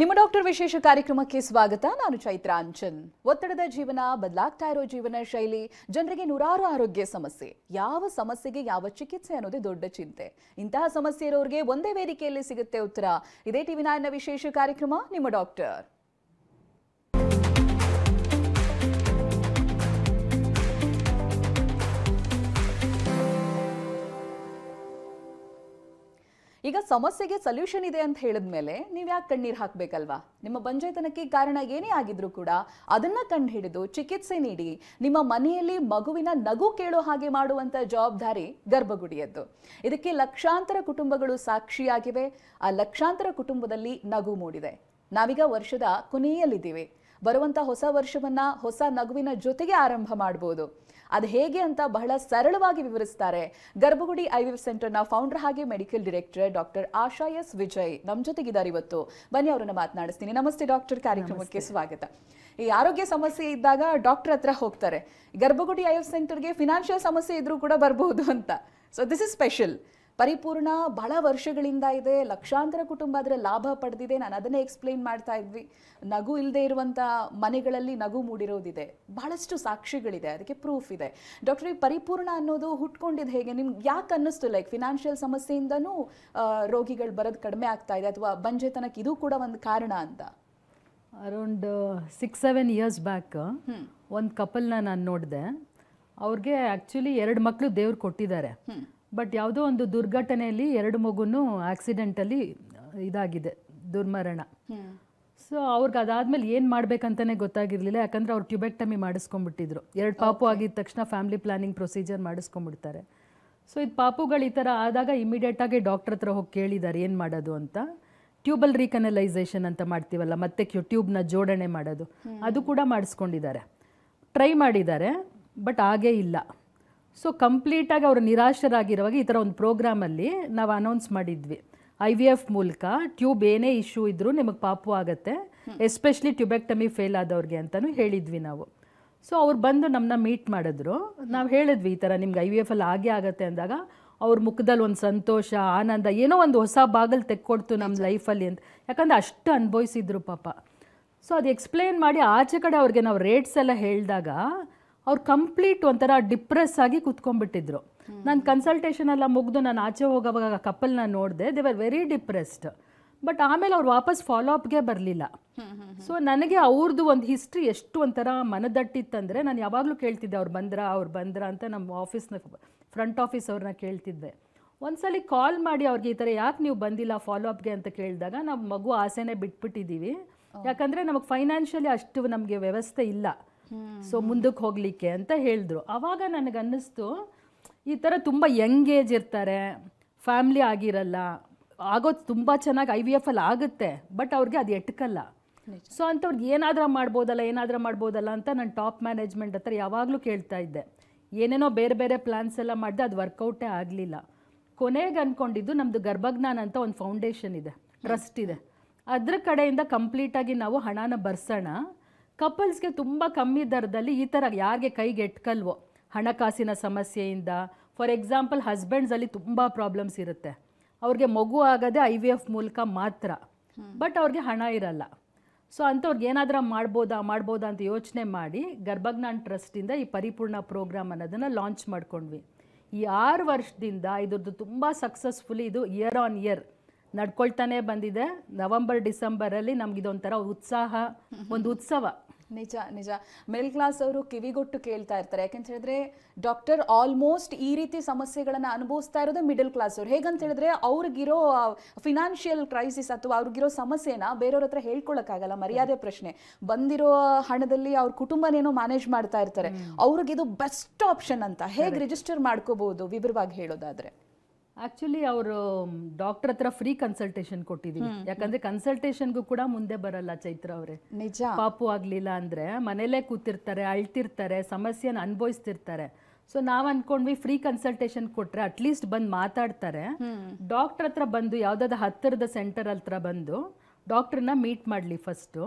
ನಿಮ್ಮ ಡಾಕ್ಟರ್ ವಿಶೇಷ ಕಾರ್ಯಕ್ರಮಕ್ಕೆ ಸ್ವಾಗತ. ನಾನು ಚೈತ್ರ ಅಂಚನ್. ಒತ್ತಡದ ಜೀವನ, ಬದಲಾಗ್ತಾ ಇರೋ ಜೀವನ ಶೈಲಿ, ಜನರಿಗೆ ನೂರಾರು ಆರೋಗ್ಯ ಸಮಸ್ಯೆ. ಯಾವ ಸಮಸ್ಯೆಗೆ ಯಾವ ಚಿಕಿತ್ಸೆ ಅನ್ನೋದೇ ದೊಡ್ಡ ಚಿಂತೆ. ಇಂತಹ ಸಮಸ್ಯೆ ಇರೋರಿಗೆ ಒಂದೇ ವೇದಿಕೆಯಲ್ಲಿ ಸಿಗುತ್ತೆ ಉತ್ತರ. ಇದೇ ಟಿವಿ9ನ ವಿಶೇಷ ಕಾರ್ಯಕ್ರಮ ನಿಮ್ಮ ಡಾಕ್ಟರ್. ಈಗ ಸಮಸ್ಯೆಗೆ ಸೊಲ್ಯೂಷನ್ ಇದೆ ಅಂತ ಹೇಳಿದ್ಮೇಲೆ ನೀವು ಯಾಕೆ ಕಣ್ಣೀರು ಹಾಕಬೇಕಲ್ವಾ? ನಿಮ್ಮ ಬಂಜೆತನಕ್ಕೆ ಕಾರಣ ಏನೇ ಆಗಿದ್ರೂ ಕೂಡ ಅದನ್ನ ಕಂಡು ಹಿಡಿದು ಚಿಕಿತ್ಸೆ ನೀಡಿ ನಿಮ್ಮ ಮನೆಯಲ್ಲಿ ಮಗುವಿನ ನಗು ಕೇಳೋ ಹಾಗೆ ಮಾಡುವಂತ ಜವಾಬ್ದಾರಿ ಗರ್ಭಗುಡಿಯದ್ದು. ಇದಕ್ಕೆ ಲಕ್ಷಾಂತರ ಕುಟುಂಬಗಳು ಸಾಕ್ಷಿಯಾಗಿವೆ. ಆ ಲಕ್ಷಾಂತರ ಕುಟುಂಬದಲ್ಲಿ ನಗು ಮೂಡಿದೆ. ನಾವೀಗ ವರ್ಷದ ಕೊನೆಯಲ್ಲಿದ್ದೀವಿ. ಬರುವಂತ ಹೊಸ ವರ್ಷವನ್ನ ಹೊಸ ನಗುವಿನ ಜೊತೆಗೆ ಆರಂಭ ಮಾಡಬಹುದು. ಅದು ಹೇಗೆ ಅಂತ ಬಹಳ ಸರಳವಾಗಿ ವಿವರಿಸ್ತಾರೆ ಗರ್ಭಗುಡಿ ಐವಿಎಫ್ ಸೆಂಟರ್ನ ಫೌಂಡರ್ ಹಾಗೆ medical director doctor Asha S Vijay ನಮ್ಮ ಜೊತೆಗಿದ್ದಾರೆ ಇವತ್ತು. ಬನ್ನಿ ಅವರನ್ನ ಮಾತನಾಡಿಸ್ತೀನಿ. ನಮಸ್ತೆ ಡಾಕ್ಟರ್, ಕಾರ್ಯಕ್ರಮಕ್ಕೆ ಸ್ವಾಗತ. ಈ ಆರೋಗ್ಯ ಸಮಸ್ಯೆ ಇದ್ದಾಗ ಡಾಕ್ಟರ್ ಹತ್ರ ಹೋಗ್ತಾರೆ. ಗರ್ಭಗುಡಿ ಐವಿಎಫ್ ಸೆಂಟರ್ಗೆ ಫಿನಾನ್ಷಿಯಲ್ ಸಮಸ್ಯೆ ಇದ್ರೂ ಕೂಡ ಬರಬಹುದು ಅಂತ. So this is special. ಪರಿಪೂರ್ಣ ಬಹಳ ವರ್ಷಗಳಿಂದ ಇದೆ. ಲಕ್ಷಾಂತರ ಕುಟುಂಬ ಅದರ ಲಾಭ ಪಡೆದಿದೆ. ನಾನು ಅದನ್ನೇ ಎಕ್ಸ್ಪ್ಲೈನ್ ಮಾಡ್ತಾ ಇದ್ವಿ. ನಗು ಇಲ್ಲದೆ ಇರುವಂಥ ಮನೆಗಳಲ್ಲಿ ನಗು ಮೂಡಿರೋದಿದೆ. ಬಹಳಷ್ಟು ಸಾಕ್ಷಿಗಳಿದೆ, ಅದಕ್ಕೆ ಪ್ರೂಫ್ ಇದೆ. ಡಾಕ್ಟರ್, ಈ ಪರಿಪೂರ್ಣ ಅನ್ನೋದು ಹುಟ್ಕೊಂಡಿದ್ದು ಹೇಗೆ? ನಿಮ್ಗೆ ಯಾಕೆ ಅನ್ನಿಸ್ತು ಲೈಕ್ ಫಿನಾನ್ಷಿಯಲ್ ಸಮಸ್ಯೆಯಿಂದನೂ ರೋಗಿಗಳು ಬರೋದು ಕಡಿಮೆ ಆಗ್ತಾ ಇದೆ, ಅಥವಾ ಬಂಜೆತನಕ್ಕೆ ಇದು ಕೂಡ ಒಂದು ಕಾರಣ ಅಂತ? ಅರೌಂಡ್ 6-7 ಇಯರ್ಸ್ ಬ್ಯಾಕ್ ಒಂದು ಕಪಲ್ನ ನಾನು ನೋಡಿದೆ. ಅವ್ರಿಗೆ ಆ್ಯಕ್ಚುಲಿ 2 ಮಕ್ಕಳು ದೇವ್ರು ಕೊಟ್ಟಿದ್ದಾರೆ. ಬಟ್ ಯಾವುದೋ ಒಂದು ದುರ್ಘಟನೆಯಲ್ಲಿ 2 ಮಗುನೂ ಆಕ್ಸಿಡೆಂಟಲ್ಲಿ ಇದಾಗಿದೆ, ದುರ್ಮರಣ. ಸೊ ಅವ್ರಿಗೆ ಅದಾದ್ಮೇಲೆ ಏನು ಮಾಡ್ಬೇಕಂತಲೇ ಗೊತ್ತಾಗಿರಲಿಲ್ಲ. ಯಾಕಂದರೆ ಅವ್ರು ಟ್ಯೂಬೆಕ್ಟಮಿ ಮಾಡಿಸ್ಕೊಂಡ್ಬಿಟ್ಟಿದ್ರು. 2 ಪಾಪು ಆಗಿದ ತಕ್ಷಣ ಫ್ಯಾಮಿಲಿ ಪ್ಲಾನಿಂಗ್ ಪ್ರೊಸೀಜರ್ ಮಾಡಿಸ್ಕೊಂಡ್ಬಿಡ್ತಾರೆ. ಸೊ ಇದು ಪಾಪುಗಳು ಈ ಥರ ಆದಾಗ ಇಮಿಡಿಯೇಟಾಗಿ ಡಾಕ್ಟರ್ ಹತ್ರ ಹೋಗಿ ಕೇಳಿದ್ದಾರೆ ಏನು ಮಾಡೋದು ಅಂತ. ಟ್ಯೂಬಲ್ ರೀಕನಲೈಸೇಷನ್ ಅಂತ ಮಾಡ್ತೀವಲ್ಲ, ಮತ್ತೆ ಟ್ಯೂಬ್ನ ಜೋಡಣೆ ಮಾಡೋದು, ಅದು ಕೂಡ ಮಾಡಿಸ್ಕೊಂಡಿದ್ದಾರೆ. ಟ್ರೈ ಮಾಡಿದ್ದಾರೆ, ಬಟ್ ಆಗೇ ಇಲ್ಲ. ಸೊ ಕಂಪ್ಲೀಟಾಗಿ ಅವರು ನಿರಾಶರಾಗಿರುವಾಗ ಈ ಥರ ಒಂದು ಪ್ರೋಗ್ರಾಮಲ್ಲಿ ನಾವು ಅನೌನ್ಸ್ ಮಾಡಿದ್ವಿ, IVF ಮೂಲಕ ಟ್ಯೂಬ್ ಏನೇ ಇಶ್ಯೂ ಇದ್ದರೂ ನಿಮಗೆ ಪಾಪು ಆಗುತ್ತೆ, ಎಸ್ಪೆಷಲಿ ಟ್ಯೂಬೆಕ್ಟಮಿ ಫೇಲ್ ಆದವ್ರಿಗೆ ಅಂತಲೂ ಹೇಳಿದ್ವಿ ನಾವು. ಸೊ ಅವ್ರು ಬಂದು ನಮ್ಮನ್ನ ಮೀಟ್ ಮಾಡಿದ್ರು. ನಾವು ಹೇಳಿದ್ವಿ ಈ ಥರ ನಿಮ್ಗೆ IVF ಅಲ್ಲಿ ಆಗೇ ಆಗುತ್ತೆ ಅಂದಾಗ ಅವ್ರ ಮುಖದಲ್ಲಿ ಒಂದು ಸಂತೋಷ, ಆನಂದ, ಏನೋ ಒಂದು ಹೊಸ ಬಾಗಿಲು ತೆಕ್ಕೊಡ್ತು ನಮ್ಮ ಲೈಫಲ್ಲಿ ಅಂತ. ಯಾಕಂದರೆ ಅಷ್ಟು ಅನುಭವಿಸಿದ್ರು ಪಾಪ. ಸೊ ಅದು ಎಕ್ಸ್ಪ್ಲೇನ್ ಮಾಡಿ ಆಚೆ ಕಡೆ ಅವ್ರಿಗೆ ನಾವು ರೇಟ್ಸ್ ಎಲ್ಲ ಹೇಳಿದಾಗ ಅವ್ರು ಕಂಪ್ಲೀಟ್ ಒಂಥರ ಡಿಪ್ರೆಸ್ ಆಗಿ ಕುತ್ಕೊಂಡ್ಬಿಟ್ಟಿದ್ರು. ನಾನು ಕನ್ಸಲ್ಟೇಷನ್ ಎಲ್ಲ ಮುಗಿದು ನಾನು ಆಚೆ ಹೋಗೋವಾಗ ಕಪಲ್ನ ನೋಡಿದೆ. They were very depressed. But ಆಮೇಲೆ ಅವ್ರು ವಾಪಸ್ ಫಾಲೋ ಅಪ್ಗೆ ಬರಲಿಲ್ಲ. ಸೊ ನನಗೆ ಅವ್ರದ್ದು ಒಂದು ಹಿಸ್ಟ್ರಿ ಎಷ್ಟು ಒಂಥರ ಮನದಟ್ಟಿತ್ತಂದರೆ, ನಾನು ಯಾವಾಗಲೂ ಕೇಳ್ತಿದ್ದೆ ಅವ್ರು ಬಂದ್ರ ಅಂತ ನಮ್ಮ ಆಫೀಸ್ನ ಫ್ರಂಟ್ ಆಫೀಸ್ ಅವ್ರನ್ನ ಕೇಳ್ತಿದ್ದೆ. ಒಂದ್ಸಲಿ ಕಾಲ್ ಮಾಡಿ ಅವ್ರಿಗೆ ಈ ಥರ ಯಾಕೆ ನೀವು ಬಂದಿಲ್ಲ ಫಾಲೋ ಅಪ್ಗೆ ಅಂತ ಕೇಳಿದಾಗ, ನಾವು ಮಗು ಆಸೆನೇ ಬಿಟ್ಬಿಟ್ಟಿದ್ದೀವಿ, ಯಾಕಂದರೆ ನಮಗೆ ಫೈನಾನ್ಷಿಯಲಿ ಅಷ್ಟು ನಮಗೆ ವ್ಯವಸ್ಥೆ ಇಲ್ಲ, ಸೊ ಮುಂದಕ್ಕೆ ಹೋಗಲಿಕ್ಕೆ ಅಂತ ಹೇಳಿದ್ರು. ಆವಾಗ ನನಗನ್ನಿಸ್ತು, ಈ ಥರ ತುಂಬ ಯಂಗ್ ಏಜ್ ಇರ್ತಾರೆ, ಫ್ಯಾಮ್ಲಿ ಆಗಿರಲ್ಲ, ಆಗೋದು ತುಂಬ ಚೆನ್ನಾಗಿ IVF ಅಲ್ಲಿ ಆಗುತ್ತೆ, ಬಟ್ ಅವ್ರಿಗೆ ಅದು ಎಟ್ಕಲ್ಲ. ಸೊ ಅಂಥವ್ರಿಗೆ ಏನಾದರೂ ಮಾಡ್ಬೋದಲ್ಲ ಅಂತ ನಾನು ಟಾಪ್ ಮ್ಯಾನೇಜ್ಮೆಂಟ್ ಹತ್ರ ಯಾವಾಗಲೂ ಕೇಳ್ತಾ ಇದ್ದೆ. ಏನೇನೋ ಬೇರೆ ಬೇರೆ ಪ್ಲ್ಯಾನ್ಸ್ ಎಲ್ಲ ಮಾಡಿದೆ, ಅದು ವರ್ಕೌಟೇ ಆಗಲಿಲ್ಲ. ಕೊನೆಗೆ ಅಂದ್ಕೊಂಡಿದ್ದು ನಮ್ಮದು ಗರ್ಭಜ್ಞಾನ ಅಂತ ಒಂದು ಫೌಂಡೇಶನ್ ಇದೆ, ಟ್ರಸ್ಟ್ ಇದೆ, ಅದ್ರ ಕಡೆಯಿಂದ ಕಂಪ್ಲೀಟಾಗಿ ನಾವು ಹಣನ ಬರ್ಸೋಣ. ಕಪಲ್ಸ್ಗೆ ತುಂಬ ಕಮ್ಮಿ ದರದಲ್ಲಿ ಈ ಥರ ಯಾರಿಗೆ ಕೈಗೆ ಎಟ್ಕಲ್ವೋ ಹಣಕಾಸಿನ ಸಮಸ್ಯೆಯಿಂದ, ಫಾರ್ ಎಕ್ಸಾಂಪಲ್ ಹಸ್ಬೆಂಡ್ಸಲ್ಲಿ ತುಂಬ ಪ್ರಾಬ್ಲಮ್ಸ್ ಇರುತ್ತೆ, ಅವ್ರಿಗೆ ಮಗು ಆಗೋದೇ IVF ಮೂಲಕ ಮಾತ್ರ, ಬಟ್ ಅವ್ರಿಗೆ ಹಣ ಇರಲ್ಲ. ಸೊ ಅಂಥವ್ರಿಗೆ ಏನಾದರೂ ಮಾಡ್ಬೋದಾ ಅಂತ ಯೋಚನೆ ಮಾಡಿ ಗರ್ಭಜ್ಞಾನ್ ಟ್ರಸ್ಟಿಂದ ಈ ಪರಿಪೂರ್ಣ ಪ್ರೋಗ್ರಾಮ್ ಅನ್ನೋದನ್ನು ಲಾಂಚ್ ಮಾಡ್ಕೊಂಡ್ವಿ. ಈ 6 ವರ್ಷದಿಂದ ಇದ್ರದ್ದು ತುಂಬ ಸಕ್ಸಸ್ಫುಲಿ ಇದು ಇಯರ್ ಆನ್ ಇಯರ್ ನಡ್ಕೊಳ್ತಾನೆ ಬಂದಿದೆ. ನವೆಂಬರ್ ಡಿಸೆಂಬರಲ್ಲಿ ನಮಗಿದೊಂಥರ ಉತ್ಸಾಹ, ಒಂದು ಉತ್ಸವ. ನಿಜ ನಿಜ. ಮಿಡಲ್ ಕ್ಲಾಸ್ ಅವರು ಕಿವಿಗೊಟ್ಟು ಕೇಳ್ತಾ ಇರ್ತಾರೆ. ಯಾಕಂತ ಹೇಳಿದ್ರೆ ಡಾಕ್ಟರ್ ಆಲ್ಮೋಸ್ಟ್ ಈ ರೀತಿ ಸಮಸ್ಯೆಗಳನ್ನ ಅನುಭವಿಸ್ತಾ ಇರೋದು ಮಿಡಲ್ ಕ್ಲಾಸ್ ಅವ್ರು. ಹೇಗಂತ ಹೇಳಿದ್ರೆ ಅವ್ರಿಗಿರೋ ಫಿನಾನ್ಷಿಯಲ್ ಕ್ರೈಸಿಸ್ ಅಥವಾ ಅವ್ರಿಗಿರೋ ಸಮಸ್ಯೆನ ಬೇರೆಯವ್ರ ಹತ್ರ ಹೇಳ್ಕೊಳಕ್ಕಾಗಲ್ಲ, ಮರ್ಯಾದೆ ಪ್ರಶ್ನೆ. ಬಂದಿರೋ ಹಣದಲ್ಲಿ ಅವ್ರ ಕುಟುಂಬನೇನೋ ಮ್ಯಾನೇಜ್ ಮಾಡ್ತಾ ಇರ್ತಾರೆ. ಅವ್ರಿಗಿದು ಬೆಸ್ಟ್ ಆಪ್ಷನ್ ಅಂತ. ಹೇಗೆ ರಿಜಿಸ್ಟರ್ ಮಾಡ್ಕೋಬಹುದು ವಿವರವಾಗಿ ಹೇಳೋದಾದ್ರೆ? ಆ್ಯಕ್ಚುಲಿ ಅವರು ಡಾಕ್ಟರ್ ಹತ್ರ ಫ್ರೀ ಕನ್ಸಲ್ಟೇಷನ್ ಕೊಟ್ಟಿದ್ದೀವಿ. ಯಾಕಂದರೆ ಕನ್ಸಲ್ಟೇಷನ್ಗೂ ಕೂಡ ಮುಂದೆ ಬರಲ್ಲ ಚೈತ್ರ ಅವರೇ. ನಿಜ. ಪಾಪು ಆಗಲಿಲ್ಲ ಅಂದರೆ ಮನೇಲೇ ಕೂತಿರ್ತಾರೆ, ಅಳ್ತಿರ್ತಾರೆ, ಸಮಸ್ಯೆನ ಅನುಭವಿಸ್ತಿರ್ತಾರೆ. ಸೊ ನಾವು ಅಂದ್ಕೊಂಡ್ವಿ ಫ್ರೀ ಕನ್ಸಲ್ಟೇಷನ್ ಕೊಟ್ಟರೆ ಅಟ್ಲೀಸ್ಟ್ ಬಂದು ಮಾತಾಡ್ತಾರೆ. ಡಾಕ್ಟರ್ ಹತ್ರ ಬಂದು ಯಾವುದಾದ್ರು ಹತ್ತಿರದ ಸೆಂಟರ್ ಹತ್ರ ಬಂದು ಡಾಕ್ಟ್ರನ್ನ ಮೀಟ್ ಮಾಡಲಿ, ಫಸ್ಟು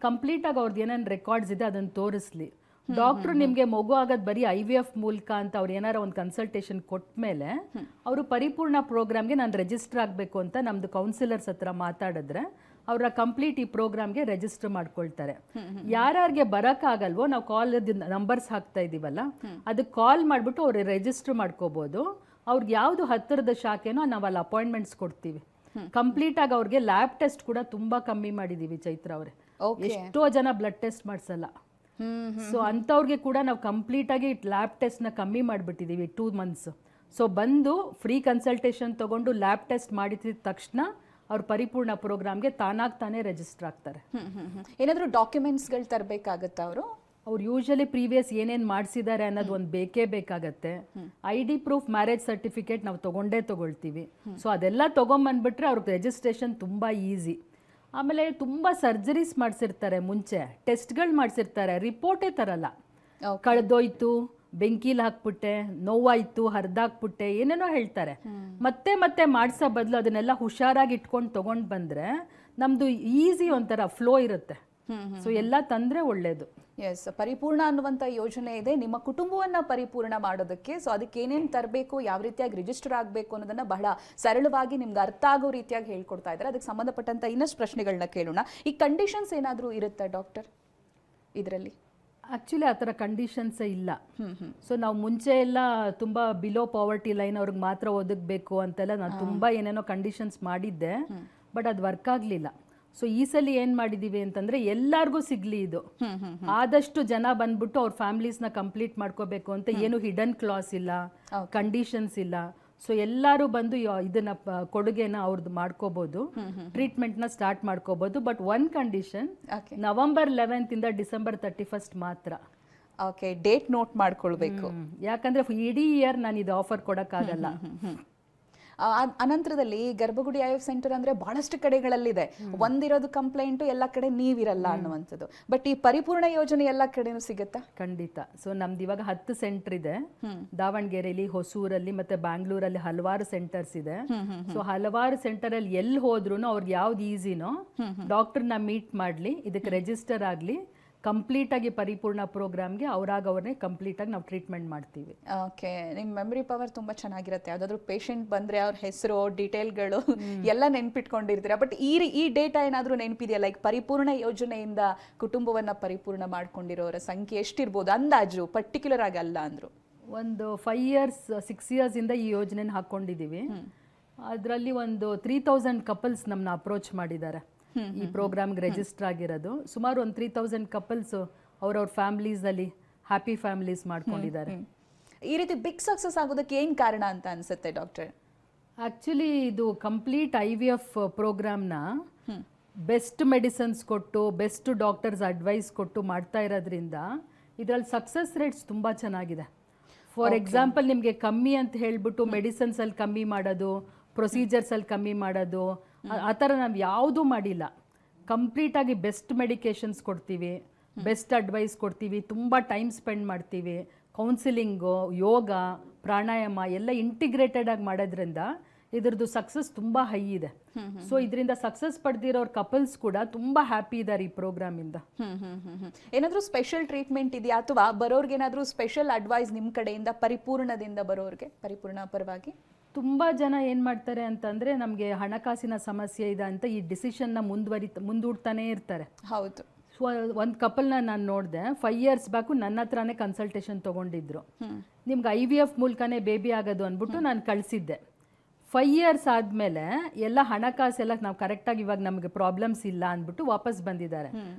ಕಂಪ್ಲೀಟಾಗಿ ಅವ್ರದ್ದು ಏನೇನು ರೆಕಾರ್ಡ್ಸ್ ಇದೆ ಅದನ್ನು ತೋರಿಸ್ಲಿ. ಡಾಕ್ಟ್ರು ನಿಮಗೆ ಮಗು ಆಗೋದು ಬರೀ IVF ಮೂಲಕ ಅಂತ ಅವ್ರು ಏನಾರ ಒಂದು ಕನ್ಸಲ್ಟೇಷನ್ ಕೊಟ್ಟ ಮೇಲೆ ಅವರು ಪರಿಪೂರ್ಣ ಪ್ರೋಗ್ರಾಮ್ಗೆ ನಾನು ರಿಜಿಸ್ಟರ್ ಆಗಬೇಕು ಅಂತ ನಮ್ಮದು ಕೌನ್ಸಿಲರ್ಸ್ ಹತ್ರ ಮಾತಾಡಿದ್ರೆ ಅವರ ಕಂಪ್ಲೀಟ್ ಈ ಪ್ರೋಗ್ರಾಮ್ಗೆ ರಿಜಿಸ್ಟರ್ ಮಾಡ್ಕೊಳ್ತಾರೆ. ಯಾರ್ಯಾರಿಗೆ ಬರೋಕ್ಕಾಗಲ್ವೋ ನಾವು ಕಾಲ್ ನಂಬರ್ಸ್ ಹಾಕ್ತಾ ಇದೀವಲ್ಲ, ಅದಕ್ಕೆ ಕಾಲ್ ಮಾಡಿಬಿಟ್ಟು ಅವ್ರು ರಿಜಿಸ್ಟರ್ ಮಾಡ್ಕೋಬೋದು. ಅವ್ರಿಗೆ ಯಾವುದು ಹತ್ತಿರದ ಶಾಖೆನೋ ನಾವು ಅಲ್ಲಿ ಅಪಾಯಿಂಟ್ಮೆಂಟ್ಸ್ ಕೊಡ್ತೀವಿ. ಕಂಪ್ಲೀಟ್ ಆಗಿ ಅವ್ರಿಗೆ ಲ್ಯಾಬ್ ಟೆಸ್ಟ್ ಕೂಡ ತುಂಬಾ ಕಮ್ಮಿ ಮಾಡಿದೀವಿ ಚೈತ್ರ ಅವರೇ. ಎಷ್ಟೋ ಜನ ಬ್ಲಡ್ ಟೆಸ್ಟ್ ಮಾಡಿಸಲ್ಲ. ಸೊ ಅಂಥವ್ರಿಗೆ ಕೂಡ ನಾವು ಕಂಪ್ಲೀಟ್ ಆಗಿ ಲ್ಯಾಬ್ ಟೆಸ್ಟ್ನ ಕಮ್ಮಿ ಮಾಡಿಬಿಟ್ಟಿದ್ದೀವಿ 2 months. ಸೊ ಬಂದು ಫ್ರೀ ಕನ್ಸಲ್ಟೇಷನ್ ತಗೊಂಡು ಲ್ಯಾಬ್ ಟೆಸ್ಟ್ ಮಾಡಿದ ತಕ್ಷಣ ಅವ್ರ ಪರಿಪೂರ್ಣ ಪ್ರೋಗ್ರಾಮ್ಗೆ ತಾನೇ ರಿಜಿಸ್ಟರ್ ಆಗ್ತಾರೆ. ಏನಾದರೂ ಡಾಕ್ಯುಮೆಂಟ್ಸ್ಗಳು ತರಬೇಕಾಗತ್ತಾ ಅವರು? ಅವ್ರು ಯೂಶಲಿ ಪ್ರೀವಿಯಸ್ ಏನೇನು ಮಾಡಿಸಿದ್ದಾರೆ ಅನ್ನೋದು ಒಂದು ಬೇಕೇ ಬೇಕಾಗತ್ತೆ. ID ಪ್ರೂಫ್, ಮ್ಯಾರೇಜ್ ಸರ್ಟಿಫಿಕೇಟ್ ನಾವು ತಗೊಳ್ತೀವಿ. ಸೊ ಅದೆಲ್ಲ ತೊಗೊಂಬಂದ್ಬಿಟ್ರೆ ಅವ್ರಿಗೆ ರಿಜಿಸ್ಟ್ರೇಷನ್ ತುಂಬ ಈಸಿ. ಆಮೇಲೆ ತುಂಬ ಸರ್ಜರೀಸ್ ಮಾಡಿಸಿರ್ತಾರೆ, ಮುಂಚೆ ಟೆಸ್ಟ್ಗಳು ಮಾಡಿಸಿರ್ತಾರೆ, ರಿಪೋರ್ಟೇ ತರಲ್ಲ. ಕಳೆದೋಯ್ತು, ಬೆಂಕಿಲಿ ಹಾಕ್ಬಿಟ್ಟೆ, ನೋವಾಯ್ತು, ಹರಿದಾಕ್ಬಿಟ್ಟೆ, ಏನೇನೋ ಹೇಳ್ತಾರೆ. ಮತ್ತೆ ಮತ್ತೆ ಮಾಡಿಸೋ ಬದಲು ಅದನ್ನೆಲ್ಲ ಹುಷಾರಾಗಿ ಇಟ್ಕೊಂಡು ತೊಗೊಂಡು ಬಂದರೆ ನಮ್ಮದು ಈಸಿ ಒಂಥರ ಫ್ಲೋ ಇರುತ್ತೆ. ಸೊ ಎಲ್ಲ ತಂದರೆ ಒಳ್ಳೆಯದು. ಎಸ್, ಪರಿಪೂರ್ಣ ಅನ್ನುವಂಥ ಯೋಜನೆ ಇದೆ ನಿಮ್ಮ ಕುಟುಂಬವನ್ನು ಪರಿಪೂರ್ಣ ಮಾಡೋದಕ್ಕೆ. ಸೊ ಅದಕ್ಕೆ ಏನೇನು ತರಬೇಕು, ಯಾವ ರೀತಿಯಾಗಿ ರಿಜಿಸ್ಟರ್ ಆಗಬೇಕು ಅನ್ನೋದನ್ನು ಬಹಳ ಸರಳವಾಗಿ ನಿಮ್ಗೆ ಅರ್ಥ ಆಗೋ ರೀತಿಯಾಗಿ ಹೇಳ್ಕೊಡ್ತಾ ಇದ್ದಾರೆ. ಅದಕ್ಕೆ ಸಂಬಂಧಪಟ್ಟಂಥ ಇನ್ನಷ್ಟು ಪ್ರಶ್ನೆಗಳನ್ನ ಕೇಳೋಣ. ಈ ಕಂಡೀಷನ್ಸ್ ಏನಾದರೂ ಇರುತ್ತಾ ಡಾಕ್ಟರ್ ಇದರಲ್ಲಿ? ಆ್ಯಕ್ಚುಲಿ ಆ ಥರ ಕಂಡೀಷನ್ಸೇ ಇಲ್ಲ. ಸೊ ನಾವು ಮುಂಚೆ ಎಲ್ಲ ತುಂಬ ಬಿಲೋ ಪಾವರ್ಟಿ ಲೈನ್ ಅವ್ರಿಗೆ ಮಾತ್ರ ಒದಗಬೇಕು ಅಂತೆಲ್ಲ ನಾನು ತುಂಬ ಏನೇನೋ ಕಂಡೀಷನ್ಸ್ ಮಾಡಿದ್ದೆ, ಬಟ್ ಅದು ವರ್ಕ್ ಆಗಲಿಲ್ಲ. ಸೊ ಈ ಸಲ ಏನು ಮಾಡಿದ್ದೀವಿ ಅಂತಂದರೆ ಎಲ್ಲರಿಗೂ ಸಿಗಲಿ ಇದು. ಆದಷ್ಟು ಜನ ಬಂದ್ಬಿಟ್ಟು ಅವ್ರ ಫ್ಯಾಮಿಲೀಸ್ನ ಕಂಪ್ಲೀಟ್ ಮಾಡ್ಕೋಬೇಕು ಅಂತ ಏನು ಹಿಡನ್ ಕ್ಲಾಸ್ ಇಲ್ಲ, ಕಂಡೀಷನ್ಸ್ ಇಲ್ಲ. ಸೊ ಎಲ್ಲರೂ ಬಂದು ಇದನ್ನ ಕೊಡುಗೆನ ಅವ್ರದ್ದು ಮಾಡ್ಕೋಬಹುದು, ಟ್ರೀಟ್ಮೆಂಟ್ನ ಸ್ಟಾರ್ಟ್ ಮಾಡ್ಕೋಬಹುದು. But one condition, November 11th ಇಂದ ಡಿಸೆಂಬರ್ 31st ಮಾತ್ರ. ಓಕೆ, ಡೇಟ್ ನೋಟ್ ಮಾಡ್ಕೊಳ್ಬೇಕು. ಯಾಕಂದ್ರೆ ಇಡೀ ಇಯರ್ ನಾನು ಇದು ಆಫರ್ ಕೊಡಕ್ಕಾಗಲ್ಲ. ಅನಂತರದಲ್ಲಿ ಗರ್ಭಗುಡಿ IVF ಸೆಂಟರ್ ಅಂದ್ರೆ ಬಹಳಷ್ಟು ಕಡೆಗಳಲ್ಲಿದೆ. ಒಂದಿರೋದು ಕಂಪ್ಲೇಂಟು ಎಲ್ಲ ಕಡೆ ನೀವಿರಲ್ಲ ಅನ್ನುವಂಥದ್ದು. ಬಟ್ ಈ ಪರಿಪೂರ್ಣ ಯೋಜನೆ ಎಲ್ಲ ಕಡೆನೂ ಸಿಗುತ್ತಾ? ಖಂಡಿತ. ಸೊ ನಮ್ದು ಇವಾಗ 10 ಸೆಂಟರ್ ಇದೆ. ದಾವಣಗೆರೆಯಲ್ಲಿ, ಹೊಸೂರಲ್ಲಿ ಮತ್ತೆ ಬ್ಯಾಂಗ್ಳೂರಲ್ಲಿ ಹಲವಾರು ಸೆಂಟರ್ಸ್ ಇದೆ. ಸೊ ಹಲವಾರು ಸೆಂಟರ್ ಅಲ್ಲಿ ಎಲ್ಲಿ ಹೋದ್ರು ಅವ್ರಿಗೆ ಯಾವ್ದು ಈಸಿನೋ ಡಾಕ್ಟರ್ನ ಮೀಟ್ ಮಾಡ್ಲಿ, ಇದಕ್ಕೆ ರಿಜಿಸ್ಟರ್ ಆಗ್ಲಿ, ಕಂಪ್ಲೀಟ್ ಆಗಿ ಪರಿಪೂರ್ಣ ಪ್ರೋಗ್ರಾಮ್ಗೆ ಅವ್ರನ್ನೇ ಕಂಪ್ಲೀಟ್ ಆಗಿ ನಾವು ಟ್ರೀಟ್ಮೆಂಟ್ ಮಾಡ್ತೀವಿ. ಓಕೆ, ನಿಮ್ಮ ಮೆಮರಿ ಪವರ್ ತುಂಬಾ ಚೆನ್ನಾಗಿರುತ್ತೆ. ಯಾವ್ದಾದ್ರು ಪೇಷಂಟ್ ಬಂದ್ರೆ ಅವ್ರ ಹೆಸರು, ಡೀಟೇಲ್ಗಳು ಎಲ್ಲ ನೆನ್ಪಿಟ್ಕೊಂಡಿರ್ತೀರಾ. ಬಟ್ ಈ ಡೇಟಾ ಏನಾದರೂ ನೆನಪಿದೆಯಾ? ಲೈಕ್ ಪರಿಪೂರ್ಣ ಯೋಜನೆಯಿಂದ ಕುಟುಂಬವನ್ನ ಪರಿಪೂರ್ಣ ಮಾಡ್ಕೊಂಡಿರೋರ ಸಂಖ್ಯೆ ಎಷ್ಟಿರ್ಬೋದು ಅಂದಾಜು, ಪರ್ಟಿಕ್ಯುಲರ್ ಆಗಿ ಅಲ್ಲ ಅಂದ್ರು? ಒಂದು 5 years 6 years ಇಂದ ಈ ಯೋಜನೆನ ಹಾಕೊಂಡಿದ್ದೀವಿ. ಅದರಲ್ಲಿ ಒಂದು 3000 ಕಪಲ್ಸ್ ನಮ್ಮನ್ನ ಅಪ್ರೋಚ್ ಮಾಡಿದ್ದಾರೆ ಈ ಪ್ರೋಗ್ರಾಮ್ಗೆ ರಿಜಿಸ್ಟರ್ ಆಗಿರೋದು. ಸುಮಾರು ಒಂದು 3000 ಕಪಲ್ಸ್ ಅವ್ರವ್ರ ಫ್ಯಾಮಿಲೀಸ್ ಅಲ್ಲಿ ಹ್ಯಾಪಿ ಫ್ಯಾಮಿಲೀಸ್ ಮಾಡ್ಕೊಂಡಿದ್ದಾರೆ. ಈ ರೀತಿ ಬಿಗ್ ಸಕ್ಸಸ್ ಆಗೋದಕ್ಕೆ ಏನ್ ಕಾರಣ ಅಂತ ಅನ್ಸುತ್ತೆ ಡಾಕ್ಟರ್? ಆಕ್ಚುಲಿ ಇದು ಕಂಪ್ಲೀಟ್ IVF ಪ್ರೋಗ್ರಾಮ್ನ ಬೆಸ್ಟ್ ಮೆಡಿಸಿನ್ಸ್ ಕೊಟ್ಟು, ಬೆಸ್ಟ್ ಡಾಕ್ಟರ್ಸ್ ಅಡ್ವೈಸ್ ಕೊಟ್ಟು ಮಾಡ್ತಾ ಇರೋದ್ರಿಂದ ಇದರಲ್ಲಿ ಸಕ್ಸಸ್ ರೇಟ್ಸ್ ತುಂಬ ಚೆನ್ನಾಗಿದೆ. ಫಾರ್ ಎಕ್ಸಾಂಪಲ್, ನಿಮಗೆ ಕಮ್ಮಿ ಅಂತ ಹೇಳ್ಬಿಟ್ಟು ಮೆಡಿಸಿನ್ಸ್ ಅಲ್ಲಿ ಕಮ್ಮಿ ಮಾಡೋದು, ಪ್ರೊಸೀಜರ್ಸ್ ಅಲ್ಲಿ ಕಮ್ಮಿ ಮಾಡೋದು, ಆ ಥರ ನಾವು ಯಾವುದೂ ಮಾಡಿಲ್ಲ. ಕಂಪ್ಲೀಟಾಗಿ ಬೆಸ್ಟ್ ಮೆಡಿಕೇಶನ್ಸ್ ಕೊಡ್ತೀವಿ, ಬೆಸ್ಟ್ ಅಡ್ವೈಸ್ ಕೊಡ್ತೀವಿ, ತುಂಬ ಟೈಮ್ ಸ್ಪೆಂಡ್ ಮಾಡ್ತೀವಿ. ಕೌನ್ಸಿಲಿಂಗು, ಯೋಗ, ಪ್ರಾಣಾಯಾಮ ಎಲ್ಲ ಇಂಟಿಗ್ರೇಟೆಡ್ ಆಗಿ ಮಾಡೋದ್ರಿಂದ ಇದ್ರದ್ದು ಸಕ್ಸಸ್ ತುಂಬ ಹೈ ಇದೆ. ಸೊ ಇದರಿಂದ ಸಕ್ಸಸ್ ಪಡೆದಿರೋರ್ ಕಪಲ್ಸ್ ಕೂಡ ತುಂಬ ಹ್ಯಾಪಿ ಇದ್ದಾರೆ ಈ ಪ್ರೋಗ್ರಾಮ್ ಇಂದ. ಏನಾದರೂ ಸ್ಪೆಷಲ್ ಟ್ರೀಟ್ಮೆಂಟ್ ಇದೆಯಾ, ಅಥವಾ ಬರೋರ್ಗೆ ಏನಾದರೂ ಸ್ಪೆಷಲ್ ಅಡ್ವೈಸ್ ನಿಮ್ಮ ಕಡೆಯಿಂದ ಪರಿಪೂರ್ಣದಿಂದ ಬರೋರ್ಗೆ, ಪರಿಪೂರ್ಣ ಪರವಾಗಿ? ತುಂಬ ಜನ ಏನು ಮಾಡ್ತಾರೆ ಅಂತಂದರೆ, ನಮಗೆ ಹಣಕಾಸಿನ ಸಮಸ್ಯೆ ಇದೆ ಅಂತ ಈ ಡಿಸಿಷನ್ನ ಮುಂದೂಡ್ತಾನೇ ಇರ್ತಾರೆ. ಹೌದು. ಸೊ ಒಂದು ಕಪಲ್ನ ನಾನು ನೋಡಿದೆ, 5 years ಬ್ಯಾಕು ನನ್ನ ಹತ್ರನೇ ಕನ್ಸಲ್ಟೇಷನ್ ತೊಗೊಂಡಿದ್ರು. ನಿಮ್ಗೆ IVF ಮೂಲಕನೇ ಬೇಬಿ ಆಗೋದು ಅಂದ್ಬಿಟ್ಟು ನಾನು ಕಳಿಸಿದ್ದೆ. 5 years ಆದಮೇಲೆ ಎಲ್ಲ ಹಣಕಾಸೆಲ್ಲ ನಾವು ಕರೆಕ್ಟಾಗಿ ಇವಾಗ ನಮಗೆ ಪ್ರಾಬ್ಲಮ್ಸ್ ಇಲ್ಲ ಅಂದ್ಬಿಟ್ಟು ವಾಪಸ್ ಬಂದಿದ್ದಾರೆ.